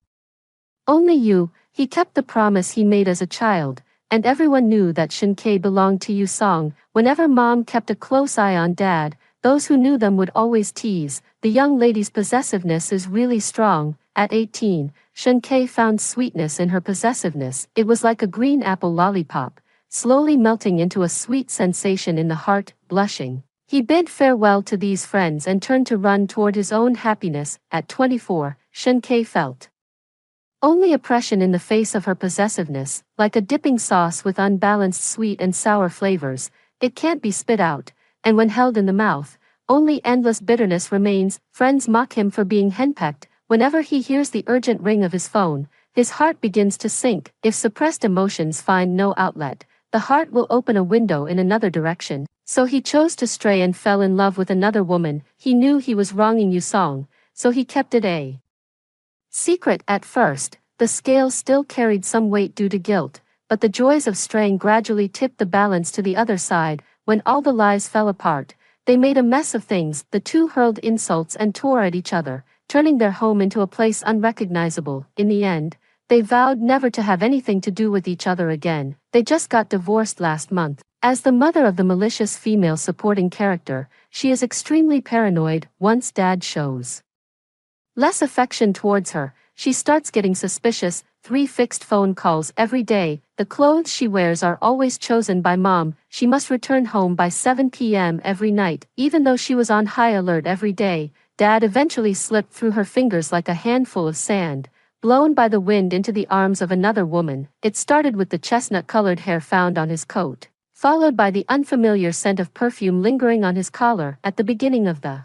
Only you." He kept the promise he made as a child, and everyone knew that Shen Kei belonged to Yu Song. Whenever mom kept a close eye on dad, those who knew them would always tease, "The young lady's possessiveness is really strong." At 18, Shen Kei found sweetness in her possessiveness. It was like a green apple lollipop, slowly melting into a sweet sensation in the heart. Blushing, he bid farewell to these friends and turned to run toward his own happiness. At 24, Shen Kei felt only oppression in the face of her possessiveness, like a dipping sauce with unbalanced sweet and sour flavors. It can't be spit out, and when held in the mouth, only endless bitterness remains. Friends mock him for being henpecked. Whenever he hears the urgent ring of his phone, his heart begins to sink. If suppressed emotions find no outlet, the heart will open a window in another direction. So he chose to stray and fell in love with another woman. He knew he was wronging Yu Song, so he kept it a secret. At first, the scale still carried some weight due to guilt, but the joys of straying gradually tipped the balance to the other side. When all the lies fell apart, they made a mess of things. The two hurled insults and tore at each other, turning their home into a place unrecognizable. In the end, they vowed never to have anything to do with each other again. They just got divorced last month. As the mother of the malicious female supporting character, she is extremely paranoid. Once dad shows less affection towards her, she starts getting suspicious. 3 fixed phone calls every day. The clothes she wears are always chosen by mom. She must return home by 7 p.m. every night. Even though she was on high alert every day, dad eventually slipped through her fingers like a handful of sand, blown by the wind into the arms of another woman. It started with the chestnut-colored hair found on his coat, followed by the unfamiliar scent of perfume lingering on his collar. At the beginning of the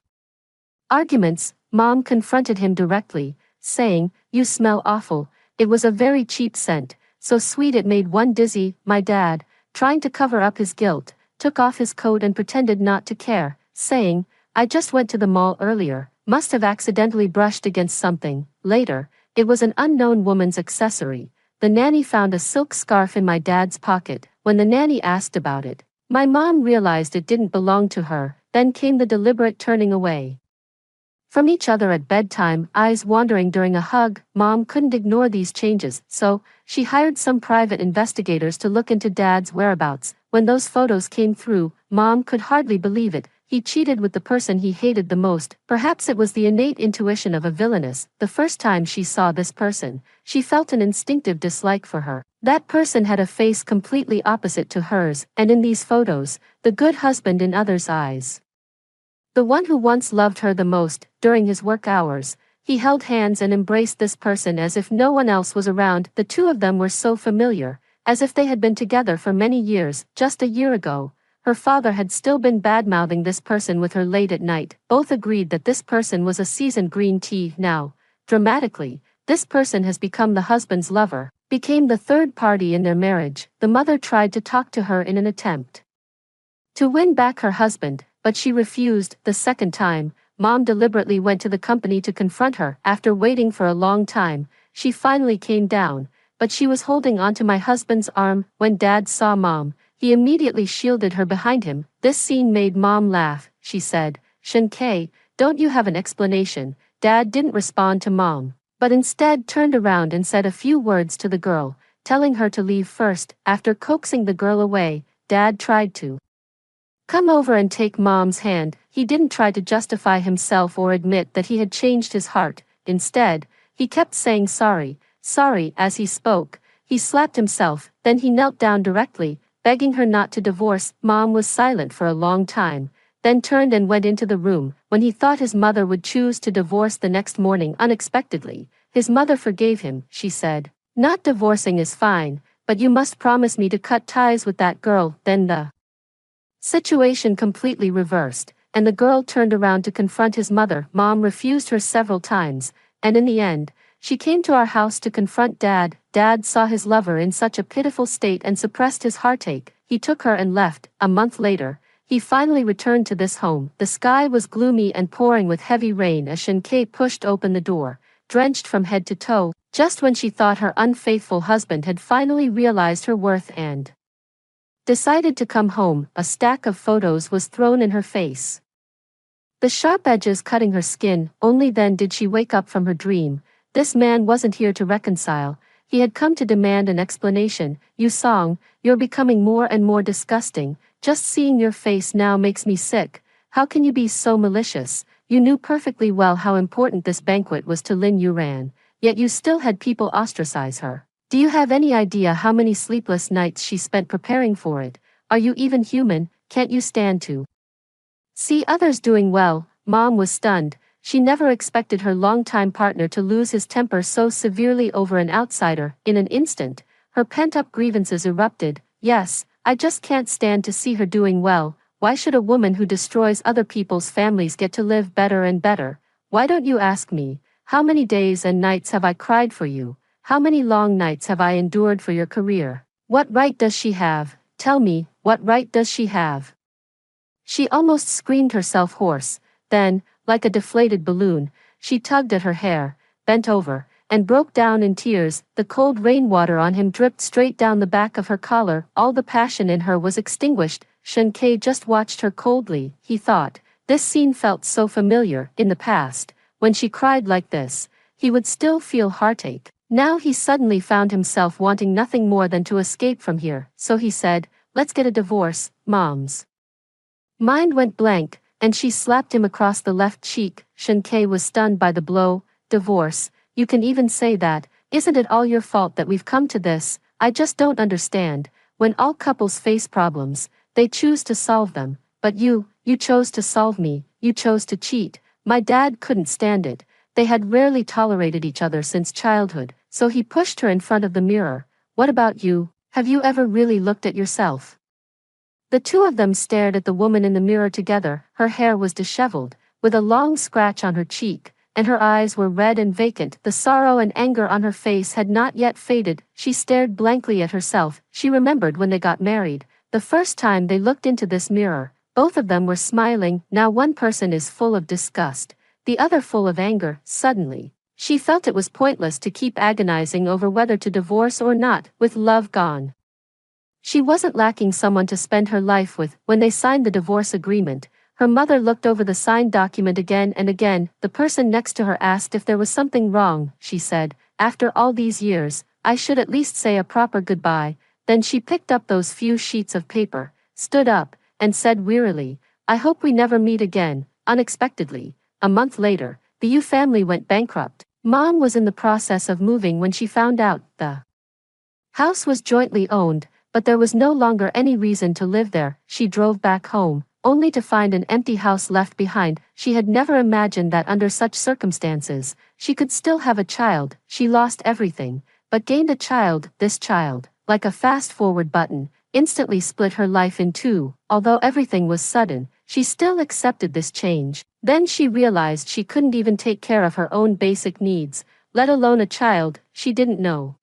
arguments, mom confronted him directly, saying, "You smell awful." It was a very cheap scent, so sweet it made one dizzy. My dad, trying to cover up his guilt, took off his coat and pretended not to care, saying, "I just went to the mall earlier, must have accidentally brushed against something." Later, it was an unknown woman's accessory. The nanny found a silk scarf in my dad's pocket. When the nanny asked about it, my mom realized it didn't belong to her. Then came the deliberate turning away from each other at bedtime, eyes wandering during a hug. Mom couldn't ignore these changes, so she hired some private investigators to look into dad's whereabouts. When those photos came through, mom could hardly believe it. He cheated with the person he hated the most. Perhaps it was the innate intuition of a villainess. The first time she saw this person, she felt an instinctive dislike for her. That person had a face completely opposite to hers, and in these photos, the good husband in others' eyes, the one who once loved her the most. During his work hours, He held hands and embraced this person as if no one else was around. The two of them were so familiar, as if they had been together for many years. Just a year ago, her father had still been bad-mouthing this person with her late at night. Both agreed that this person was a seasoned green tea. Now, dramatically, this person has become the husband's lover, became the third party in their marriage. The mother tried to talk to her in an attempt to win back her husband, but she refused. The second time, Mom deliberately went to the company to confront her. After waiting for a long time, she finally came down, but she was holding onto my husband's arm. When Dad saw Mom, he immediately shielded her behind him. This scene made Mom laugh. She said, "Shin-kei, don't you have an explanation?" Dad didn't respond to Mom, but instead turned around and said a few words to the girl, telling her to leave first. After coaxing the girl away, Dad tried to come over and take Mom's hand. He didn't try to justify himself or admit that he had changed his heart. Instead, he kept saying sorry, sorry as he spoke. He slapped himself, then he knelt down directly, begging her not to divorce. Mom was silent for a long time, then turned and went into the room. When he thought his mother would choose to divorce the next morning unexpectedly, his mother forgave him. She said, "Not divorcing is fine, but you must promise me to cut ties with that girl." Then the situation completely reversed, and the girl turned around to confront his mother. Mom refused her several times, and in the end, she came to our house to confront Dad. Dad saw his lover in such a pitiful state and suppressed his heartache. He took her and left. A month later, he finally returned to this home. The sky was gloomy and pouring with heavy rain as Shin-kei pushed open the door, drenched from head to toe, just when she thought her unfaithful husband had finally realized her worth and decided to come home. A stack of photos was thrown in her face, the sharp edges cutting her skin. Only then did she wake up from her dream. This man wasn't here to reconcile. He had come to demand an explanation. "You Song, you're becoming more and more disgusting. Just seeing your face now makes me sick. How can you be so malicious? You knew perfectly well how important this banquet was to Lin Yuran, yet you still had people ostracize her. Do you have any idea how many sleepless nights she spent preparing for it? Are you even human? Can't you stand to see others doing well?" Mom was stunned. She never expected her longtime partner to lose his temper so severely over an outsider. In an instant, her pent-up grievances erupted. "Yes, I just can't stand to see her doing well. Why should a woman who destroys other people's families get to live better and better? Why don't you ask me? How many days and nights have I cried for you? How many long nights have I endured for your career? What right does she have? Tell me, what right does she have?" She almost screamed herself hoarse. Then, like a deflated balloon, she tugged at her hair, bent over, and broke down in tears. The cold rainwater on him dripped straight down the back of her collar. All the passion in her was extinguished. Shin-kei just watched her coldly. He thought, this scene felt so familiar. In the past, when she cried like this, he would still feel heartache. Now he suddenly found himself wanting nothing more than to escape from here. So he said, "Let's get a divorce." Mom's mind went blank, and she slapped him across the left cheek. Shin-kei was stunned by the blow. "Divorce? You can even say that? Isn't it all your fault that we've come to this? I just don't understand. When all couples face problems, they choose to solve them. But you chose to solve me. You chose to cheat. My dad couldn't stand it. They had rarely tolerated each other since childhood." So he pushed her in front of the mirror. "What about you? Have you ever really looked at yourself?" The two of them stared at the woman in the mirror together. Her hair was disheveled, with a long scratch on her cheek, and her eyes were red and vacant. The sorrow and anger on her face had not yet faded. She stared blankly at herself. She remembered when they got married, the first time they looked into this mirror. Both of them were smiling. Now one person is full of disgust, the other full of anger. Suddenly, she felt it was pointless to keep agonizing over whether to divorce or not. With love gone, she wasn't lacking someone to spend her life with. When they signed the divorce agreement, her mother looked over the signed document again and again. The person next to her asked if there was something wrong. She said, "After all these years, I should at least say a proper goodbye." Then she picked up those few sheets of paper, stood up, and said wearily, "I hope we never meet again." Unexpectedly, a month later, the Yu family went bankrupt. Mom was in the process of moving when she found out the house was jointly owned, but there was no longer any reason to live there. She drove back home, only to find an empty house left behind. She had never imagined that under such circumstances, she could still have a child. She lost everything, but gained a child. This child, like a fast-forward button, instantly split her life in two. Although everything was sudden, she still accepted this change. Then she realized she couldn't even take care of her own basic needs, let alone a child. She didn't know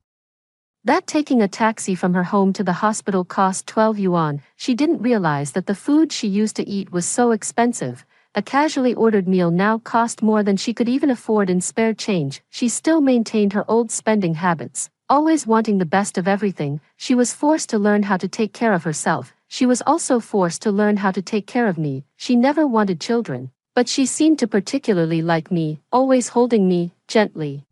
that taking a taxi from her home to the hospital cost 12 yuan. She didn't realize that the food she used to eat was so expensive. A casually ordered meal now cost more than she could even afford in spare change. She still maintained her old spending habits, always wanting the best of everything. She was forced to learn how to take care of herself. She was also forced to learn how to take care of me. She never wanted children, but she seemed to particularly like me, always holding me, gently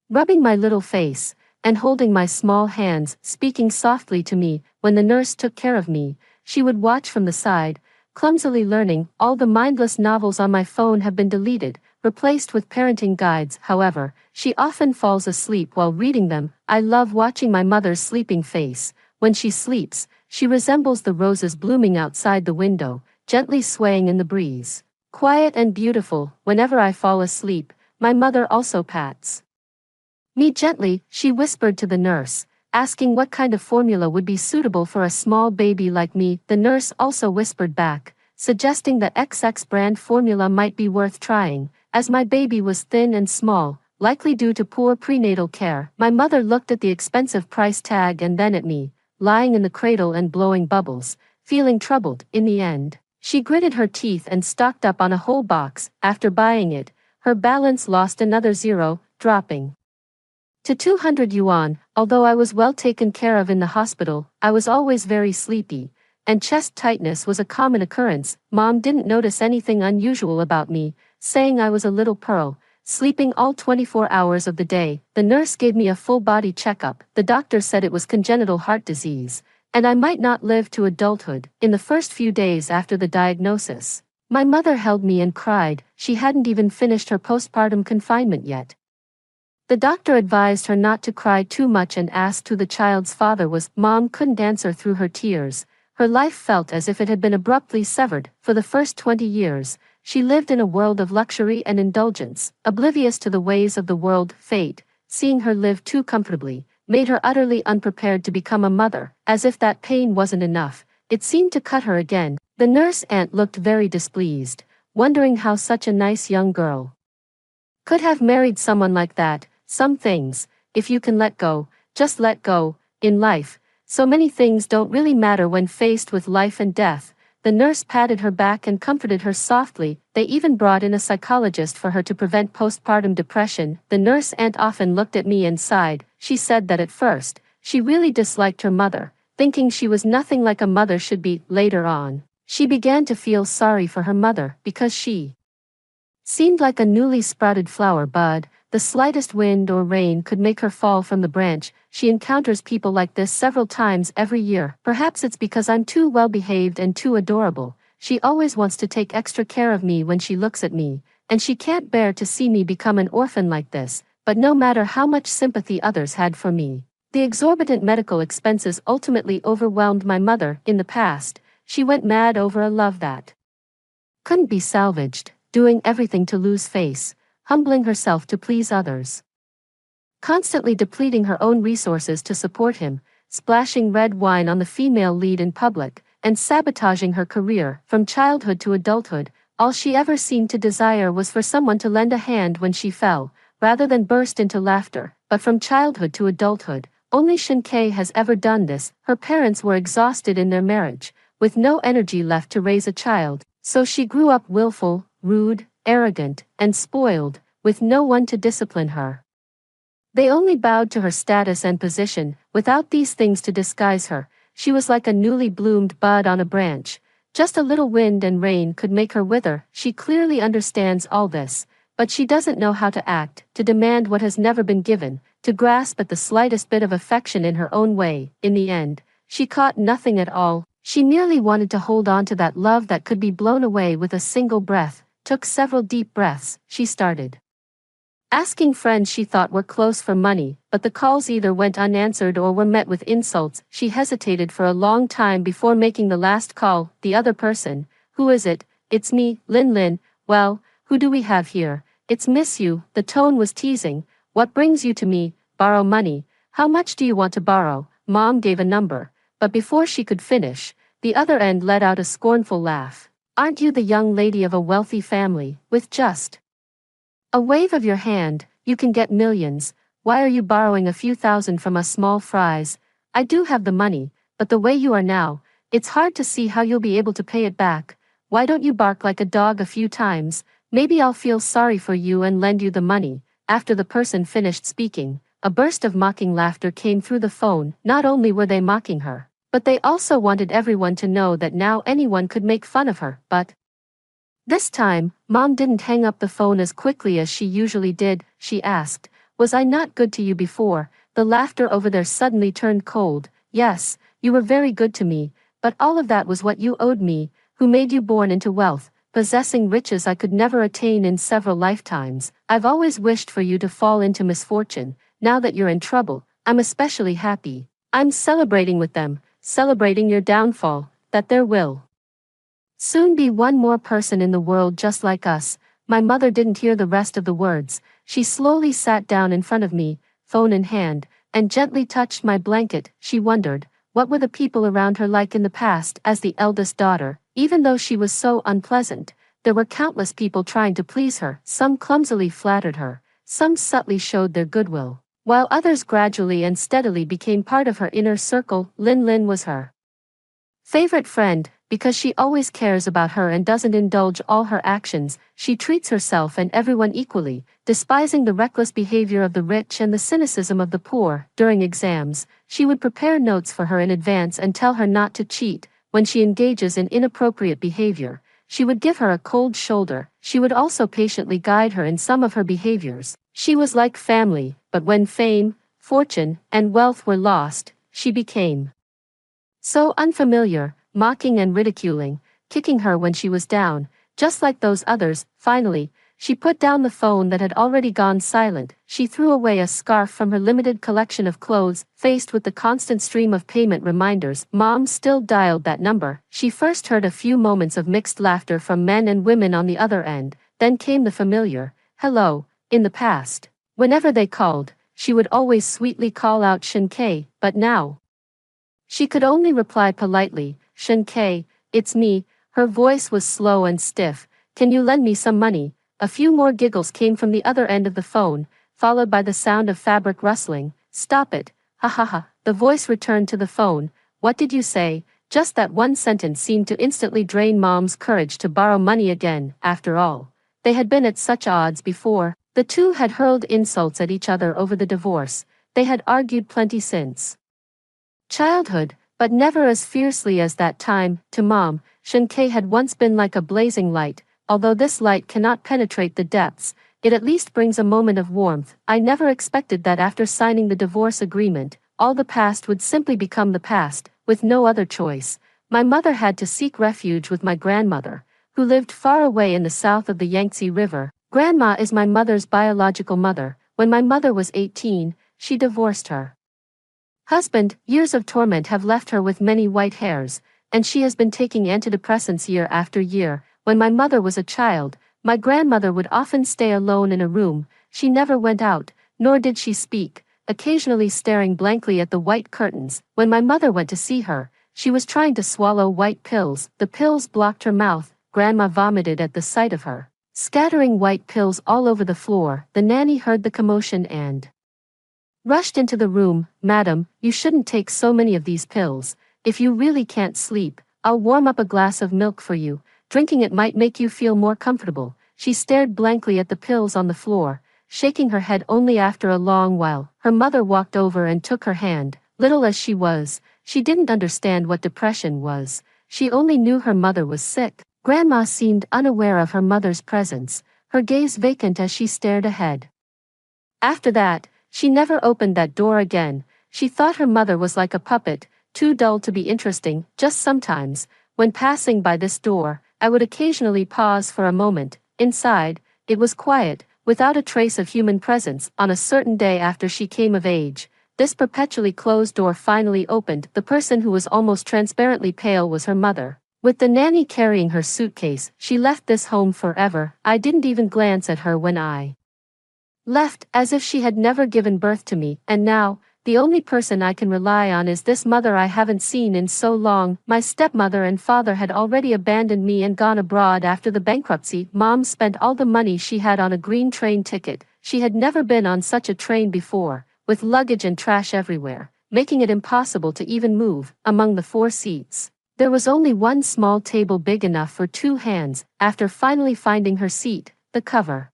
rubbing my little face, and holding my small hands, speaking softly to me. When the nurse took care of me, she would watch from the side, clumsily learning. All the mindless novels on my phone have been deleted, replaced with parenting guides. However, she often falls asleep while reading them. I love watching my mother's sleeping face. When she sleeps, she resembles the roses blooming outside the window, gently swaying in the breeze. Quiet and beautiful. Whenever I fall asleep, my mother also pats me gently. She whispered to the nurse, asking what kind of formula would be suitable for a small baby like me. The nurse also whispered back, suggesting that XX brand formula might be worth trying, as my baby was thin and small, likely due to poor prenatal care. My mother looked at the expensive price tag and then at me, lying in the cradle and blowing bubbles, feeling troubled. In the end, she gritted her teeth and stocked up on a whole box. After buying it, her balance lost another zero, dropping to 200 yuan. Although I was well taken care of in the hospital, I was always very sleepy, and chest tightness was a common occurrence. Mom didn't notice anything unusual about me, saying I was a little pearl, sleeping all 24 hours of the day. The nurse gave me a full-body checkup. The doctor said it was congenital heart disease, and I might not live to adulthood. In the first few days after the diagnosis, my mother held me and cried. She hadn't even finished her postpartum confinement yet. The doctor advised her not to cry too much and asked who the child's father was. Mom couldn't answer through her tears. Her life felt as if it had been abruptly severed. For the first 20 years, she lived in a world of luxury and indulgence, oblivious to the ways of the world. Fate, seeing her live too comfortably, made her utterly unprepared to become a mother. As if that pain wasn't enough, it seemed to cut her again. The nurse aunt looked very displeased, wondering how such a nice young girl could have married someone like that. Some things, if you can let go, just let go. In life, so many things don't really matter when faced with life and death. The nurse patted her back and comforted her softly. They even brought in a psychologist for her to prevent postpartum depression. The nurse aunt often looked at me and sighed. She said that at first, she really disliked her mother, thinking she was nothing like a mother should be. Later on, she began to feel sorry for her mother because she seemed like a newly sprouted flower bud. The slightest wind or rain could make her fall from the branch. She encounters people like this several times every year. Perhaps it's because I'm too well behaved and too adorable. She always wants to take extra care of me when she looks at me, and she can't bear to see me become an orphan like this. But no matter how much sympathy others had for me, the exorbitant medical expenses ultimately overwhelmed my mother. In the past, she went mad over a love that couldn't be salvaged, doing everything to lose face, humbling herself to please others, constantly depleting her own resources to support him, splashing red wine on the female lead in public, and sabotaging her career. From childhood to adulthood, all she ever seemed to desire was for someone to lend a hand when she fell, rather than burst into laughter. But from childhood to adulthood, only Shin-Kei has ever done this. Her parents were exhausted in their marriage, with no energy left to raise a child, so she grew up willful, rude, arrogant, and spoiled, with no one to discipline her. They only bowed to her status and position. Without these things to disguise her, she was like a newly bloomed bud on a branch. Just a little wind and rain could make her wither. She clearly understands all this, but she doesn't know how to act, to demand what has never been given, to grasp at the slightest bit of affection in her own way. In the end, she caught nothing at all. She merely wanted to hold on to that love that could be blown away with a single breath. Took several deep breaths. She started asking friends she thought were close for money, but the calls either went unanswered or were met with insults. She hesitated for a long time before making the last call. The other person, Who is it? It's me, Lin. Well, who do we have here? It's Miss You. The tone was teasing. What brings you to me? Borrow money. How much do you want to borrow? Mom gave a number. But before she could finish, the other end let out a scornful laugh. Aren't you the young lady of a wealthy family, with just a wave of your hand, you can get millions? Why are you borrowing a few thousand from us small fries? I do have the money, but the way you are now, it's hard to see how you'll be able to pay it back. Why don't you bark like a dog a few times? Maybe I'll feel sorry for you and lend you the money. After the person finished speaking, a burst of mocking laughter came through the phone. Not only were they mocking her, but they also wanted everyone to know that now anyone could make fun of her. But this time, Mom didn't hang up the phone as quickly as she usually did. She asked, "Was I not good to you before?" The laughter over there suddenly turned cold. "Yes, you were very good to me, but all of that was what you owed me, who made you born into wealth, possessing riches I could never attain in several lifetimes. I've always wished for you to fall into misfortune. Now that you're in trouble, I'm especially happy. I'm celebrating with them, celebrating your downfall, that there will soon be one more person in the world just like us." My mother didn't hear the rest of the words. She slowly sat down in front of me, phone in hand, and gently touched my blanket. She wondered, what were the people around her like in the past? As the eldest daughter, even though she was so unpleasant, there were countless people trying to please her. Some clumsily flattered her, some subtly showed their goodwill, while others gradually and steadily became part of her inner circle. Lin was her favorite friend, because she always cares about her and doesn't indulge all her actions. She treats herself and everyone equally, despising the reckless behavior of the rich and the cynicism of the poor. During exams, she would prepare notes for her in advance and tell her not to cheat. When she engages in inappropriate behavior, she would give her a cold shoulder. She would also patiently guide her in some of her behaviors. She was like family, but when fame, fortune, and wealth were lost, she became so unfamiliar, mocking and ridiculing, kicking her when she was down, just like those others. Finally, she put down the phone that had already gone silent. She threw away a scarf from her limited collection of clothes. Faced with the constant stream of payment reminders, Mom still dialed that number. She first heard a few moments of mixed laughter from men and women on the other end, then came the familiar, "Hello." In the past, whenever they called, she would always sweetly call out Shin-Kei, but now she could only reply politely, "Shin-Kei, it's me." Her voice was slow and stiff. "Can you lend me some money?" A few more giggles came from the other end of the phone, followed by the sound of fabric rustling. "Stop it. Ha ha ha." The voice returned to the phone. "What did you say?" Just that one sentence seemed to instantly drain Mom's courage to borrow money again. After all, they had been at such odds before. The two had hurled insults at each other over the divorce. They had argued plenty since childhood, but never as fiercely as that time. To Mom, Shin-Kei had once been like a blazing light. Although this light cannot penetrate the depths, it at least brings a moment of warmth. I never expected that after signing the divorce agreement, all the past would simply become the past, with no other choice. My mother had to seek refuge with my grandmother, who lived far away in the south of the Yangtze River. Grandma is my mother's biological mother. When my mother was 18, she divorced her husband. Years of torment have left her with many white hairs, and she has been taking antidepressants year after year. When my mother was a child, my grandmother would often stay alone in a room. She never went out, nor did she speak, occasionally staring blankly at the white curtains. When my mother went to see her, she was trying to swallow white pills. The pills blocked her mouth. Grandma vomited at the sight of her, scattering white pills all over the floor. The nanny heard the commotion and rushed into the room. "Madam, you shouldn't take so many of these pills. If you really can't sleep, I'll warm up a glass of milk for you. Drinking it might make you feel more comfortable." She stared blankly at the pills on the floor, shaking her head. Only after a long while, her mother walked over and took her hand. Little as she was, she didn't understand what depression was. She only knew her mother was sick. Grandma seemed unaware of her mother's presence, her gaze vacant as she stared ahead. After that, she never opened that door again. She thought her mother was like a puppet, too dull to be interesting. Just sometimes, when passing by this door, I would occasionally pause for a moment. Inside, it was quiet, without a trace of human presence. On a certain day after she came of age, this perpetually closed door finally opened. The person who was almost transparently pale was her mother. With the nanny carrying her suitcase, she left this home forever. I didn't even glance at her when I left, as if she had never given birth to me, and now, the only person I can rely on is this mother I haven't seen in so long. My stepmother and father had already abandoned me and gone abroad after the bankruptcy. Mom spent all the money she had on a green train ticket. She had never been on such a train before, with luggage and trash everywhere, making it impossible to even move among the four seats. There was only one small table big enough for two hands. After finally finding her seat, the cover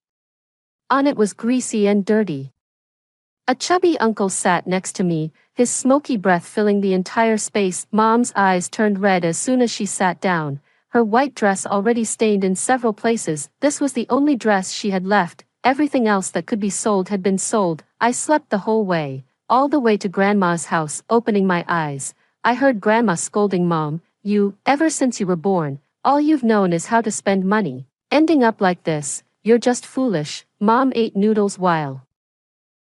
on it was greasy and dirty. A chubby uncle sat next to me, his smoky breath filling the entire space. Mom's eyes turned red as soon as she sat down, her white dress already stained in several places. This was the only dress she had left. Everything else that could be sold had been sold. I slept the whole way, all the way to Grandma's house. Opening my eyes, I heard Grandma scolding Mom, ever since you were born, all you've known is how to spend money. Ending up like this, you're just foolish. Mom ate noodles while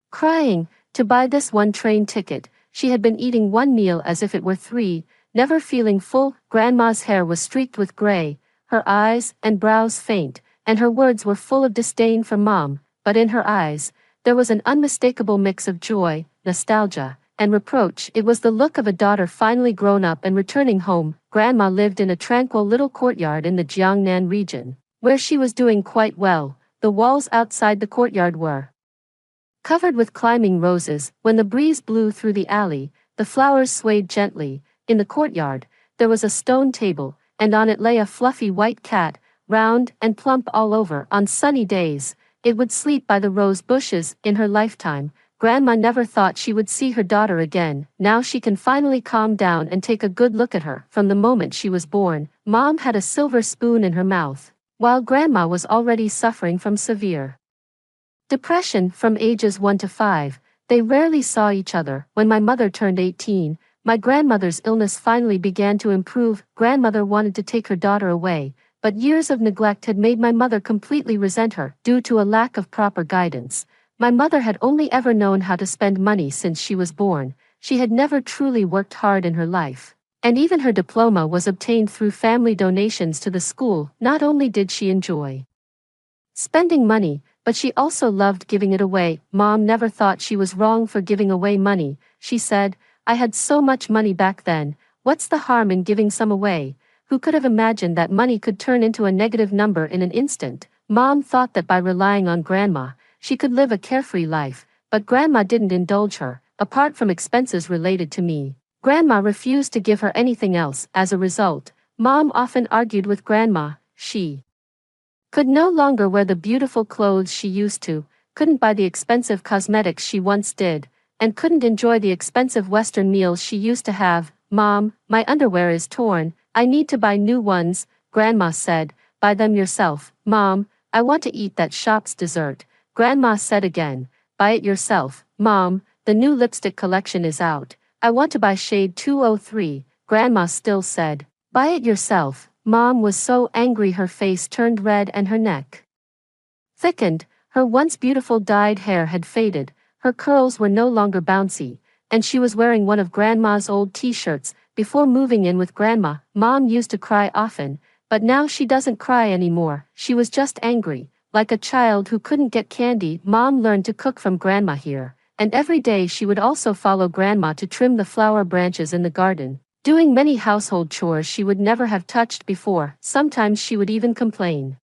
crying. To buy this one train ticket, she had been eating one meal as if it were three, never feeling full. Grandma's hair was streaked with gray, her eyes and brows faint, and her words were full of disdain for Mom, but in her eyes, there was an unmistakable mix of joy, nostalgia, and reproach. It was the look of a daughter finally grown up and returning home. Grandma lived in a tranquil little courtyard in the Jiangnan region, where she was doing quite well. The walls outside the courtyard were covered with climbing roses. When the breeze blew through the alley, the flowers swayed gently. In the courtyard, there was a stone table, and on it lay a fluffy white cat, round and plump all over. On sunny days, it would sleep by the rose bushes. In her lifetime, Grandma never thought she would see her daughter again. Now she can finally calm down and take a good look at her. From the moment she was born, Mom had a silver spoon in her mouth, while Grandma was already suffering from severe depression. From ages 1 to 5, they rarely saw each other. When my mother turned 18, my grandmother's illness finally began to improve. Grandmother wanted to take her daughter away, but years of neglect had made my mother completely resent her. Due to a lack of proper guidance, my mother had only ever known how to spend money since she was born. She had never truly worked hard in her life, and even her diploma was obtained through family donations to the school. Not only did she enjoy spending money, but she also loved giving it away. Mom never thought she was wrong for giving away money. She said, "I had so much money back then, what's the harm in giving some away?" Who could have imagined that money could turn into a negative number in an instant? Mom thought that by relying on Grandma, she could live a carefree life, but Grandma didn't indulge her. Apart from expenses related to me, Grandma refused to give her anything else. As a result, Mom often argued with Grandma. She could no longer wear the beautiful clothes she used to, couldn't buy the expensive cosmetics she once did, and couldn't enjoy the expensive Western meals she used to have. "Mom, my underwear is torn, I need to buy new ones," Grandma said. "Buy them yourself." "Mom, I want to eat that shop's dessert," Grandma said again. "Buy it yourself." "Mom, the new lipstick collection is out, I want to buy shade 203, Grandma still said. "Buy it yourself." Mom was so angry her face turned red and her neck thickened. Her once beautiful dyed hair had faded, her curls were no longer bouncy, and she was wearing one of Grandma's old t-shirts. Before moving in with Grandma, Mom used to cry often, but now she doesn't cry anymore. She was just angry, like a child who couldn't get candy. Mom learned to cook from Grandma here, and every day she would also follow Grandma to trim the flower branches in the garden, doing many household chores she would never have touched before. Sometimes she would even complain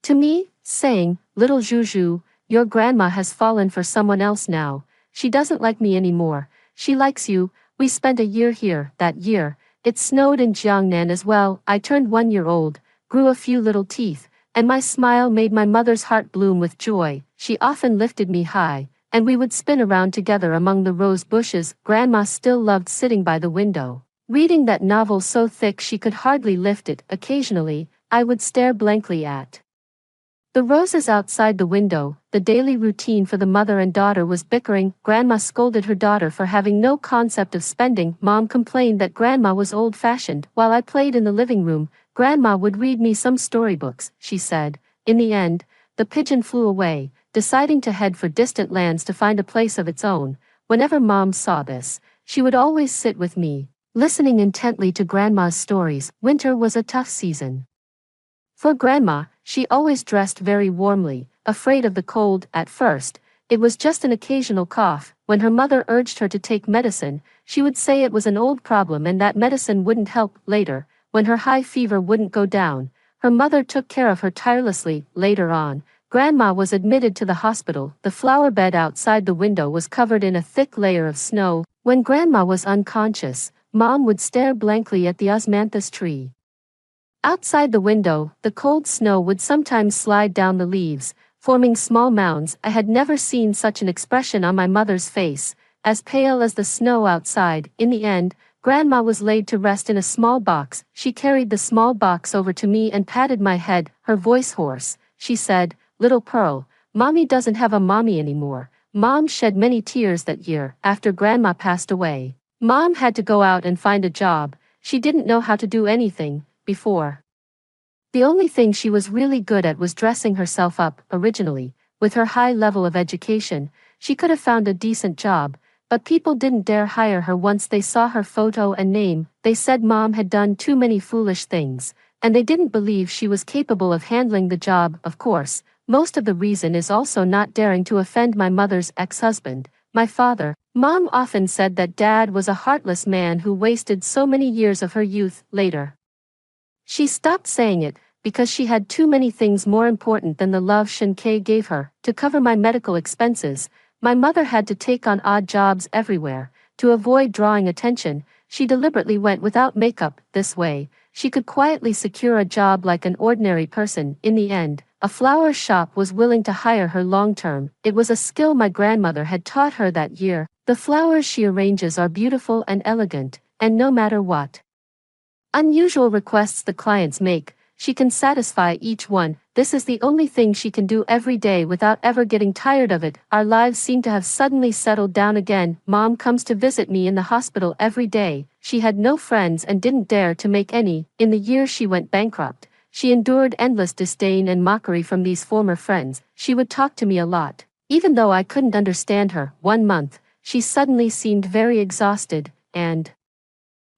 to me, saying, "Little Juju, your grandma has fallen for someone else now. She doesn't like me anymore. She likes you." We spent a year here. That year, it snowed in Jiangnan as well. I turned 1 year old, grew a few little teeth, and my smile made my mother's heart bloom with joy. She often lifted me high, and we would spin around together among the rose bushes. Grandma still loved sitting by the window, reading that novel so thick she could hardly lift it. Occasionally, I would stare blankly at the roses outside the window. The daily routine for the mother and daughter was bickering. Grandma scolded her daughter for having no concept of spending. Mom complained that Grandma was old-fashioned. While I played in the living room, Grandma would read me some storybooks, she said. In the end, the pigeon flew away, deciding to head for distant lands to find a place of its own. Whenever Mom saw this, she would always sit with me, listening intently to Grandma's stories. Winter was a tough season. For Grandma, she always dressed very warmly, afraid of the cold. At first, it was just an occasional cough. When her mother urged her to take medicine, she would say it was an old problem and that medicine wouldn't help. Later, when her high fever wouldn't go down, her mother took care of her tirelessly. Later on, Grandma was admitted to the hospital. The flower bed outside the window was covered in a thick layer of snow. When Grandma was unconscious, Mom would stare blankly at the osmanthus tree. Outside the window, the cold snow would sometimes slide down the leaves, forming small mounds. I had never seen such an expression on my mother's face, as pale as the snow outside. In the end, Grandma was laid to rest in a small box. She carried the small box over to me and patted my head, her voice hoarse. She said, "Little Pearl, Mommy doesn't have a mommy anymore." Mom shed many tears that year. After Grandma passed away, Mom had to go out and find a job. She didn't know how to do anything before. The only thing she was really good at was dressing herself up. Originally, with her high level of education, she could have found a decent job, but people didn't dare hire her once they saw her photo and name. They said Mom had done too many foolish things, and they didn't believe she was capable of handling the job. Of course, most of the reason is also not daring to offend my mother's ex-husband, my father. Mom often said that Dad was a heartless man who wasted so many years of her youth. Later, she stopped saying it, because she had too many things more important than the love Shinkai gave her. To cover my medical expenses, my mother had to take on odd jobs everywhere. To avoid drawing attention, she deliberately went without makeup. This way, she could quietly secure a job like an ordinary person. In the end, a flower shop was willing to hire her long-term. It was a skill my grandmother had taught her that year. The flowers she arranges are beautiful and elegant, and no matter what unusual requests the clients make, she can satisfy each one. This is the only thing she can do every day without ever getting tired of it. Our lives seem to have suddenly settled down again. Mom comes to visit me in the hospital every day. She had no friends and didn't dare to make any. In the year she went bankrupt, she endured endless disdain and mockery from these former friends. She would talk to me a lot, even though I couldn't understand her. One month, she suddenly seemed very exhausted, and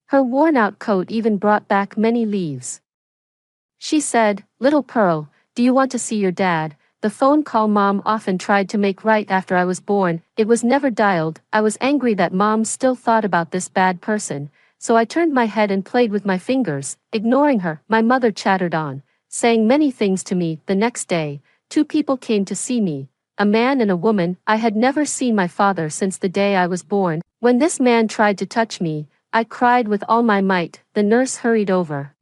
her worn-out coat even brought back many leaves. She said, "Little Pearl, do you want to see your dad?" The phone call Mom often tried to make right after I was born, it was never dialed. I was angry that Mom still thought about this bad person, so I turned my head and played with my fingers, ignoring her. My mother chattered on, saying many things to me. The next day, two people came to see me, a man and a woman. I had never seen my father since the day I was born. When this man tried to touch me, I cried with all my might. The nurse hurried over,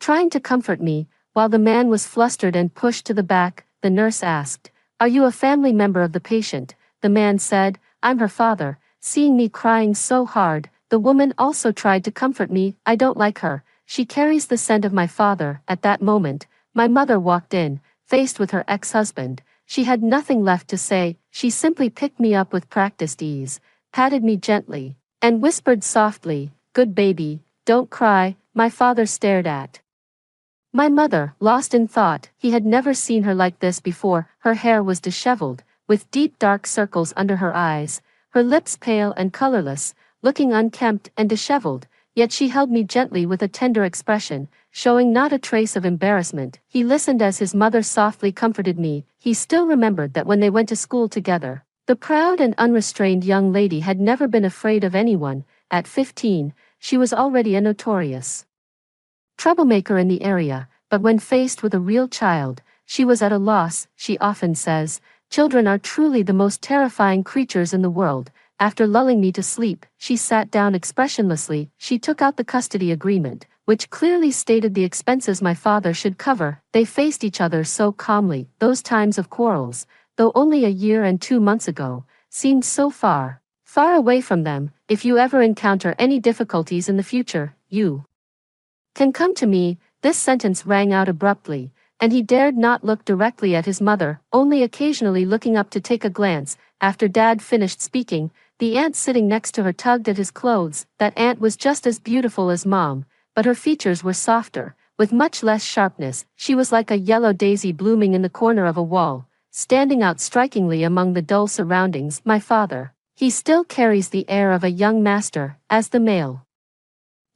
trying to comfort me. While the man was flustered and pushed to the back, the nurse asked, "Are you a family member of the patient?" The man said, "I'm her father." Seeing me crying so hard, the woman also tried to comfort me. "I don't like her. She carries the scent of my father." At that moment, my mother walked in, faced with her ex-husband. She had nothing left to say. She simply picked me up with practiced ease, patted me gently, and whispered softly, "Good baby, don't cry." My father stared at my mother, lost in thought. He had never seen her like this before. Her hair was disheveled, with deep dark circles under her eyes, her lips pale and colorless, looking unkempt and disheveled, yet she held me gently with a tender expression, showing not a trace of embarrassment. He listened as his mother softly comforted me. He still remembered that when they went to school together, the proud and unrestrained young lady had never been afraid of anyone. At 15, she was already a notorious troublemaker in the area, but when faced with a real child, she was at a loss. She often says, "Children are truly the most terrifying creatures in the world." After lulling me to sleep, she sat down expressionlessly. She took out the custody agreement, which clearly stated the expenses my father should cover. They faced each other so calmly. Those times of quarrels, though only a year and 2 months ago, seemed so far, far away from them. "If you ever encounter any difficulties in the future, you can come to me." This sentence rang out abruptly, and he dared not look directly at his mother, only occasionally looking up to take a glance. After Dad finished speaking, the aunt sitting next to her tugged at his clothes. That aunt was just as beautiful as Mom, but her features were softer, with much less sharpness. She was like a yellow daisy blooming in the corner of a wall, standing out strikingly among the dull surroundings. My father, he still carries the air of a young master, as the male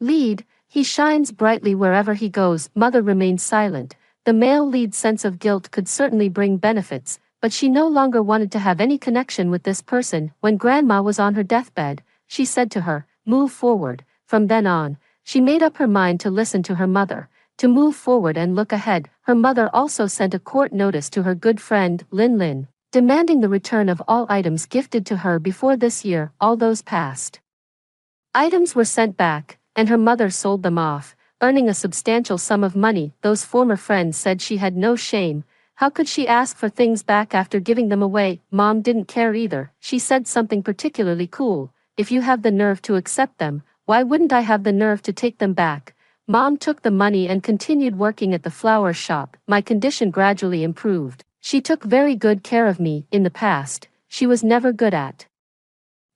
Lead, he shines brightly wherever he goes. Mother remained silent. The male lead's sense of guilt could certainly bring benefits, but she no longer wanted to have any connection with this person. When Grandma was on her deathbed, she said to her, "Move forward." From then on, she made up her mind to listen to her mother, to move forward and look ahead. Her mother also sent a court notice to her good friend, Lin Lin, demanding the return of all items gifted to her before this year. All those past items were sent back, and her mother sold them off, earning a substantial sum of money. Those former friends said she had no shame. How could she ask for things back after giving them away? Mom didn't care either. She said something particularly cool. "If you have the nerve to accept them, why wouldn't I have the nerve to take them back?" Mom took the money and continued working at the flower shop. My condition gradually improved. She took very good care of me. In the past, she was never good at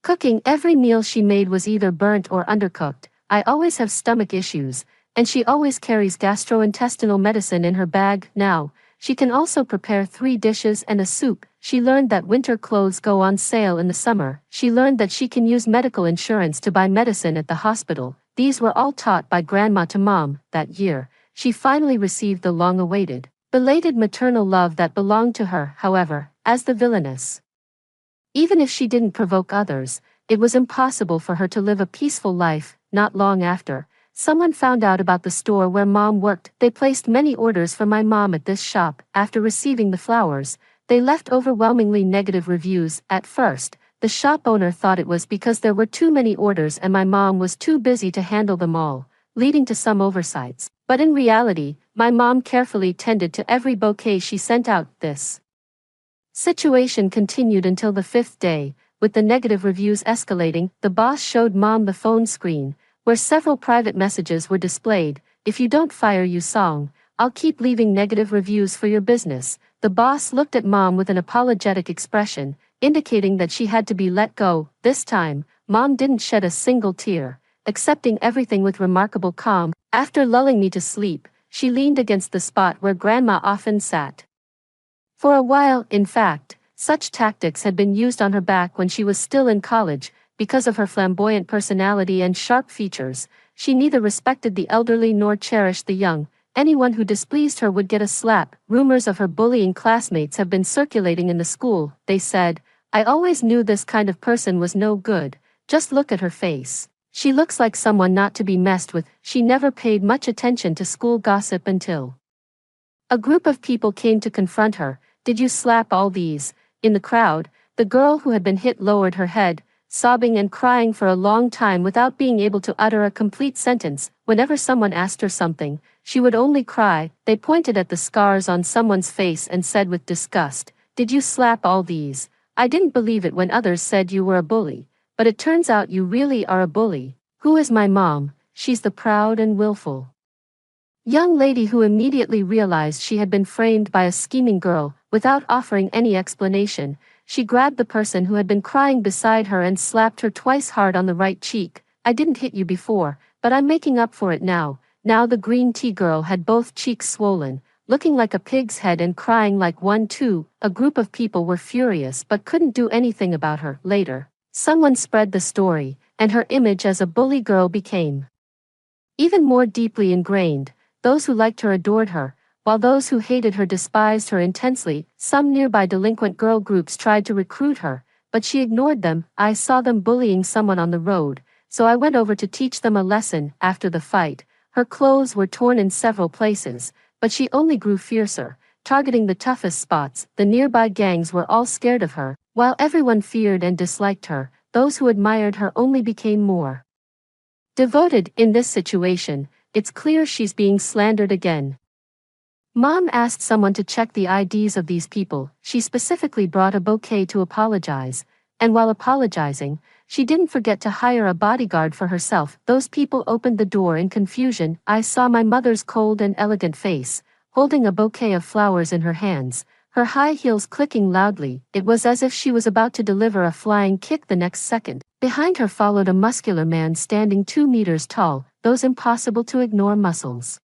cooking. Every meal she made was either burnt or undercooked. I always have stomach issues, and she always carries gastrointestinal medicine in her bag. Now, she can also prepare 3 dishes and a soup. She learned that winter clothes go on sale in the summer. She learned that she can use medical insurance to buy medicine at the hospital. These were all taught by Grandma to Mom. That year, she finally received the long-awaited, belated maternal love that belonged to her. However, as the villainess, even if she didn't provoke others, it was impossible for her to live a peaceful life. Not long after, someone found out about the store where Mom worked. They placed many orders for my mom at this shop. After receiving the flowers, they left overwhelmingly negative reviews. At first, the shop owner thought it was because there were too many orders and my mom was too busy to handle them all, leading to some oversights. But in reality, my mom carefully tended to every bouquet she sent out. This situation continued until the 5th day. With the negative reviews escalating, the boss showed Mom the phone screen, where several private messages were displayed. "If you don't fire you song, I'll keep leaving negative reviews for your business." The boss looked at Mom with an apologetic expression, indicating that she had to be let go. This time, Mom didn't shed a single tear, accepting everything with remarkable calm. After lulling me to sleep, she leaned against the spot where Grandma often sat. For a while, in fact, such tactics had been used on her back when she was still in college. Because of her flamboyant personality and sharp features, she neither respected the elderly nor cherished the young. Anyone who displeased her would get a slap. Rumors of her bullying classmates have been circulating in the school. They said, "I always knew this kind of person was no good. Just look at her face. She looks like someone not to be messed with." She never paid much attention to school gossip until a group of people came to confront her. "Did you slap all these?" In the crowd, the girl who had been hit lowered her head, sobbing and crying for a long time without being able to utter a complete sentence. Whenever someone asked her something, she would only cry. They pointed at the scars on someone's face and said with disgust, "Did you slap all these?" I didn't believe it when others said you were a bully, but it turns out you really are a bully. Who is my mom? She's the proud and willful young lady who immediately realized she had been framed by a scheming girl. Without offering any explanation, she grabbed the person who had been crying beside her and slapped her twice hard on the right cheek. "I didn't hit you before, but I'm making up for it now." Now the green tea girl had both cheeks swollen, looking like a pig's head and crying like one too. A group of people were furious but couldn't do anything about her. Later, someone spread the story, and her image as a bully girl became even more deeply ingrained. Those who liked her adored her, while those who hated her despised her intensely. Some nearby delinquent girl groups tried to recruit her, but she ignored them. I saw them bullying someone on the road, so I went over to teach them a lesson. After the fight, her clothes were torn in several places, but she only grew fiercer, targeting the toughest spots. The nearby gangs were all scared of her, while everyone feared and disliked her. Those who admired her only became more devoted. In this situation, it's clear she's being slandered again. Mom asked someone to check the IDs of these people. She specifically brought a bouquet to apologize, and while apologizing, she didn't forget to hire a bodyguard for herself. Those people opened the door in confusion. I saw my mother's cold and elegant face, holding a bouquet of flowers in her hands, her high heels clicking loudly. It was as if she was about to deliver a flying kick the next second. Behind her followed a muscular man standing 2 meters tall. Those impossible to ignore muscles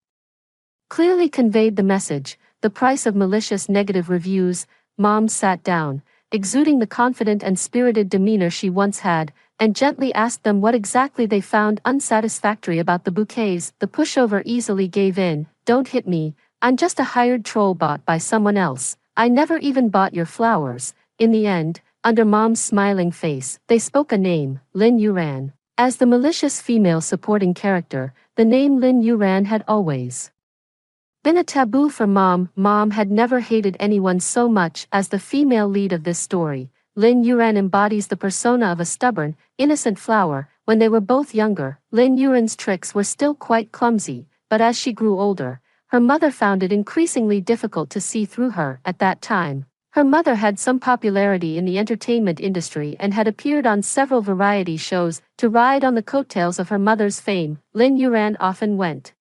clearly conveyed the message: the price of malicious negative reviews. Mom sat down, exuding the confident and spirited demeanor she once had, and gently asked them what exactly they found unsatisfactory about the bouquets. The pushover easily gave in. "Don't hit me, I'm just a hired troll bought by someone else. I never even bought your flowers." In the end, under Mom's smiling face, they spoke a name, Lin Yuran. As the malicious female supporting character, the name Lin Yuran had always been a taboo for Mom. Mom had never hated anyone so much as the female lead of this story. Lin Yuran embodies the persona of a stubborn, innocent flower. When they were both younger, Lin Yuran's tricks were still quite clumsy, but as she grew older, her mother found it increasingly difficult to see through her. At that time, her mother had some popularity in the entertainment industry and had appeared on several variety shows. To ride on the coattails of her mother's fame, Lin Yuran often went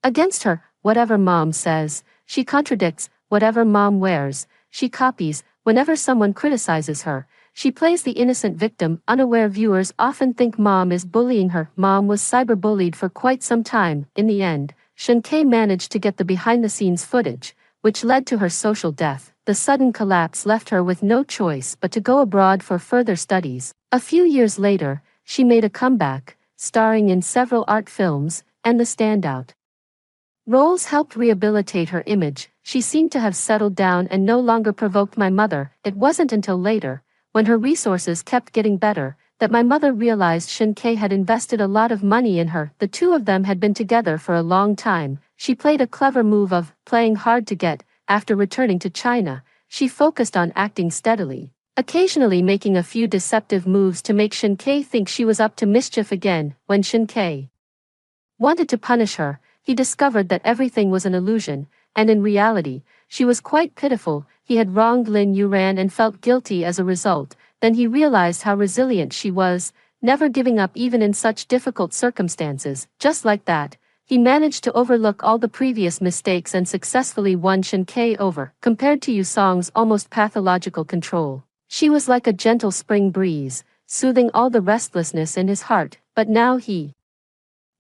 against her. Whatever Mom says, she contradicts. Whatever Mom wears, she copies. Whenever someone criticizes her, she plays the innocent victim. Unaware viewers often think Mom is bullying her. Mom was cyberbullied for quite some time. In the end, Shen-Kei managed to get the behind-the-scenes footage, which led to her social death. The sudden collapse left her with no choice but to go abroad for further studies. A few years later, she made a comeback, starring in several art films, and the standout roles helped rehabilitate her image. She seemed to have settled down and no longer provoked my mother. It wasn't until later, when her resources kept getting better, that my mother realized Shen-Kei had invested a lot of money in her. The two of them had been together for a long time. She played a clever move of playing hard to get. After returning to China, she focused on acting steadily, occasionally making a few deceptive moves to make Shen-Kei think she was up to mischief again. When Shen-Kei wanted to punish her, he discovered that everything was an illusion, and in reality, she was quite pitiful. He had wronged Lin Yuran and felt guilty as a result. Then he realized how resilient she was, never giving up even in such difficult circumstances. Just like that, he managed to overlook all the previous mistakes and successfully won Shen-Kei over. Compared to Yu Song's almost pathological control, she was like a gentle spring breeze, soothing all the restlessness in his heart. But now he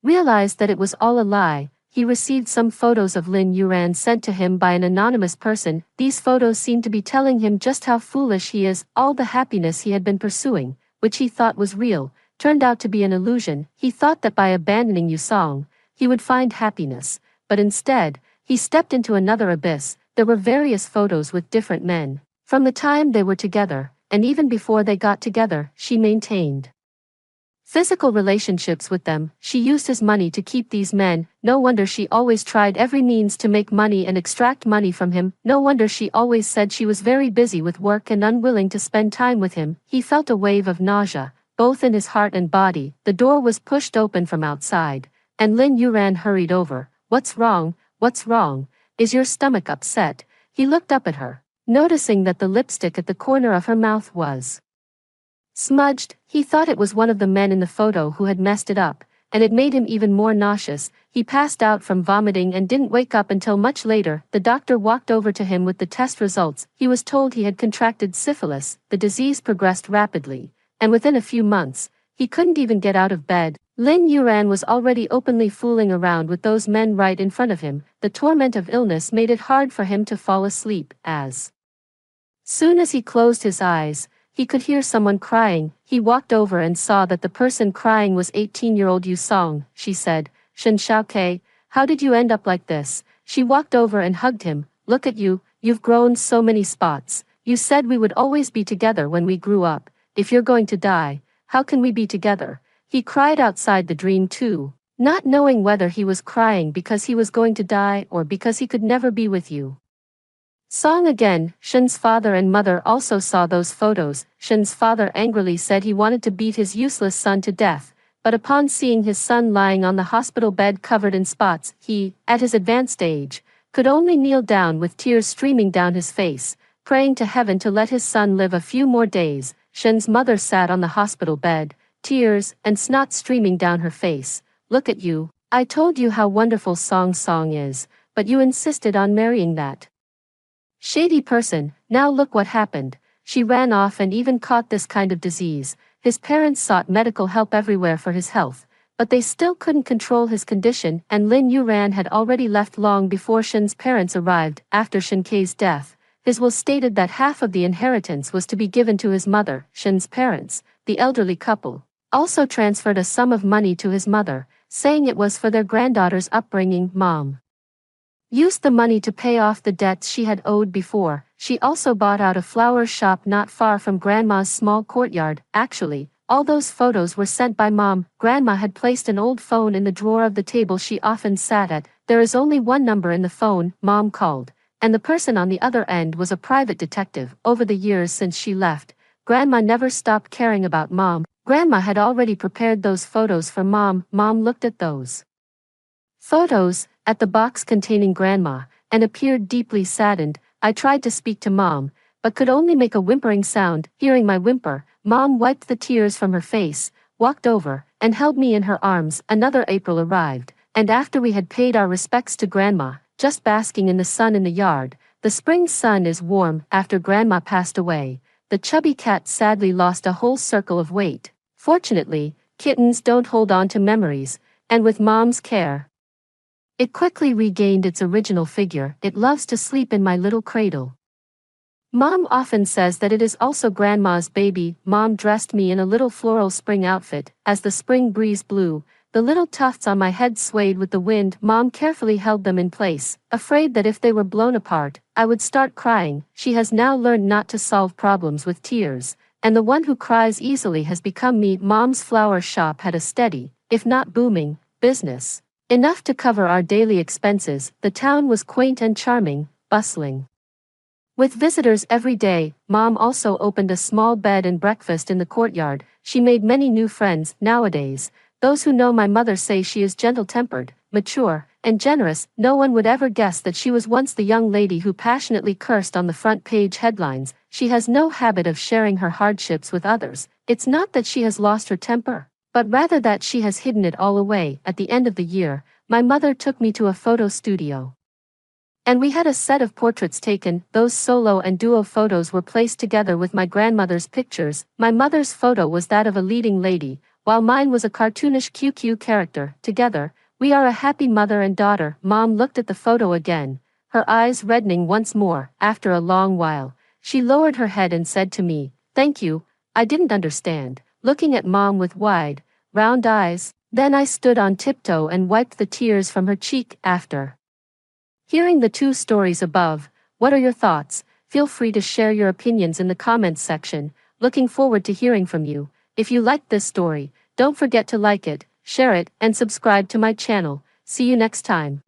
realized that it was all a lie. He received some photos of Lin Yuran sent to him by an anonymous person. These photos seemed to be telling him just how foolish he is. All the happiness he had been pursuing, which he thought was real, turned out to be an illusion. He thought that by abandoning Yu Song, he would find happiness, but instead, he stepped into another abyss. There were various photos with different men. From the time they were together, and even before they got together, she maintained physical relationships with them. She used his money to keep these men. No wonder she always tried every means to make money and extract money from him. No wonder she always said she was very busy with work and unwilling to spend time with him. He felt a wave of nausea, both in his heart and body. The door was pushed open from outside, and Lin Yuran hurried over. "What's wrong? What's wrong? Is your stomach upset?" He looked up at her, noticing that the lipstick at the corner of her mouth was smudged. He thought it was one of the men in the photo who had messed it up, and it made him even more nauseous. He passed out from vomiting and didn't wake up until much later. The doctor walked over to him with the test results. He was told he had contracted syphilis. The disease progressed rapidly, and within a few months, he couldn't even get out of bed. Lin Yuran was already openly fooling around with those men right in front of him. The torment of illness made it hard for him to fall asleep. As soon as he closed his eyes, he could hear someone crying. He walked over and saw that the person crying was 18-year-old Yu Song. She said, "Shen Xiaokei, how did you end up like this?" She walked over and hugged him. "Look at you, you've grown so many spots. You said we would always be together when we grew up. If you're going to die, how can we be together?" He cried outside the dream too, not knowing whether he was crying because he was going to die or because he could never be with you. Song again. Shen's father and mother also saw those photos. Shen's father angrily said he wanted to beat his useless son to death, but upon seeing his son lying on the hospital bed covered in spots, he, at his advanced age, could only kneel down with tears streaming down his face, praying to heaven to let his son live a few more days. Shen's mother sat on the hospital bed, tears and snot streaming down her face. "Look at you. I told you how wonderful Song is, but you insisted on marrying that shady person. Now look what happened." She ran off and even caught this kind of disease. His parents sought medical help everywhere for his health, but they still couldn't control his condition, and Lin Yuran had already left long before Shen's parents arrived. After Shen Kei's death, his will stated that half of the inheritance was to be given to his mother. Shin's parents, the elderly couple, also transferred a sum of money to his mother, saying it was for their granddaughter's upbringing. Mom used the money to pay off the debts she had owed before. She also bought out a flower shop not far from Grandma's small courtyard. Actually, all those photos were sent by Mom. Grandma had placed an old phone in the drawer of the table she often sat at. There is only one number in the phone. Mom called, and the person on the other end was a private detective. Over the years since she left, Grandma never stopped caring about Mom. Grandma had already prepared those photos for Mom. Mom looked at those photos, at the box containing Grandma, and appeared deeply saddened. I tried to speak to Mom, but could only make a whimpering sound. Hearing my whimper, Mom wiped the tears from her face, walked over, and held me in her arms. Another April arrived, and after we had paid our respects to Grandma, just basking in the sun in the yard. The spring sun is warm. After Grandma passed away, the chubby cat sadly lost a whole circle of weight. Fortunately, kittens don't hold on to memories, and with Mom's care, it quickly regained its original figure. It loves to sleep in my little cradle. Mom often says that it is also Grandma's baby. Mom dressed me in a little floral spring outfit. As the spring breeze blew, the little tufts on my head swayed with the wind. Mom carefully held them in place, afraid that if they were blown apart, I would start crying. She has now learned not to solve problems with tears, and the one who cries easily has become me. Mom's flower shop had a steady, if not booming, business, enough to cover our daily expenses. The town was quaint and charming, bustling with visitors every day. Mom also opened a small bed and breakfast in the courtyard. She made many new friends. Nowadays, those who know my mother say she is gentle-tempered, mature, and generous. No one would ever guess that she was once the young lady who passionately cursed on the front page headlines. She has no habit of sharing her hardships with others. It's not that she has lost her temper, but rather that she has hidden it all away. At the end of the year, my mother took me to a photo studio, and we had a set of portraits taken. Those solo and duo photos were placed together with my grandmother's pictures. My mother's photo was that of a leading lady, while mine was a cartoonish QQ character. Together, we are a happy mother and daughter. Mom looked at the photo again, her eyes reddening once more. After a long while, she lowered her head and said to me, "Thank you." I didn't understand, looking at Mom with wide, round eyes. Then I stood on tiptoe and wiped the tears from her cheek. After hearing the two stories above, what are your thoughts? Feel free to share your opinions in the comments section. Looking forward to hearing from you. If you liked this story, don't forget to like it, share it, and subscribe to my channel. See you next time.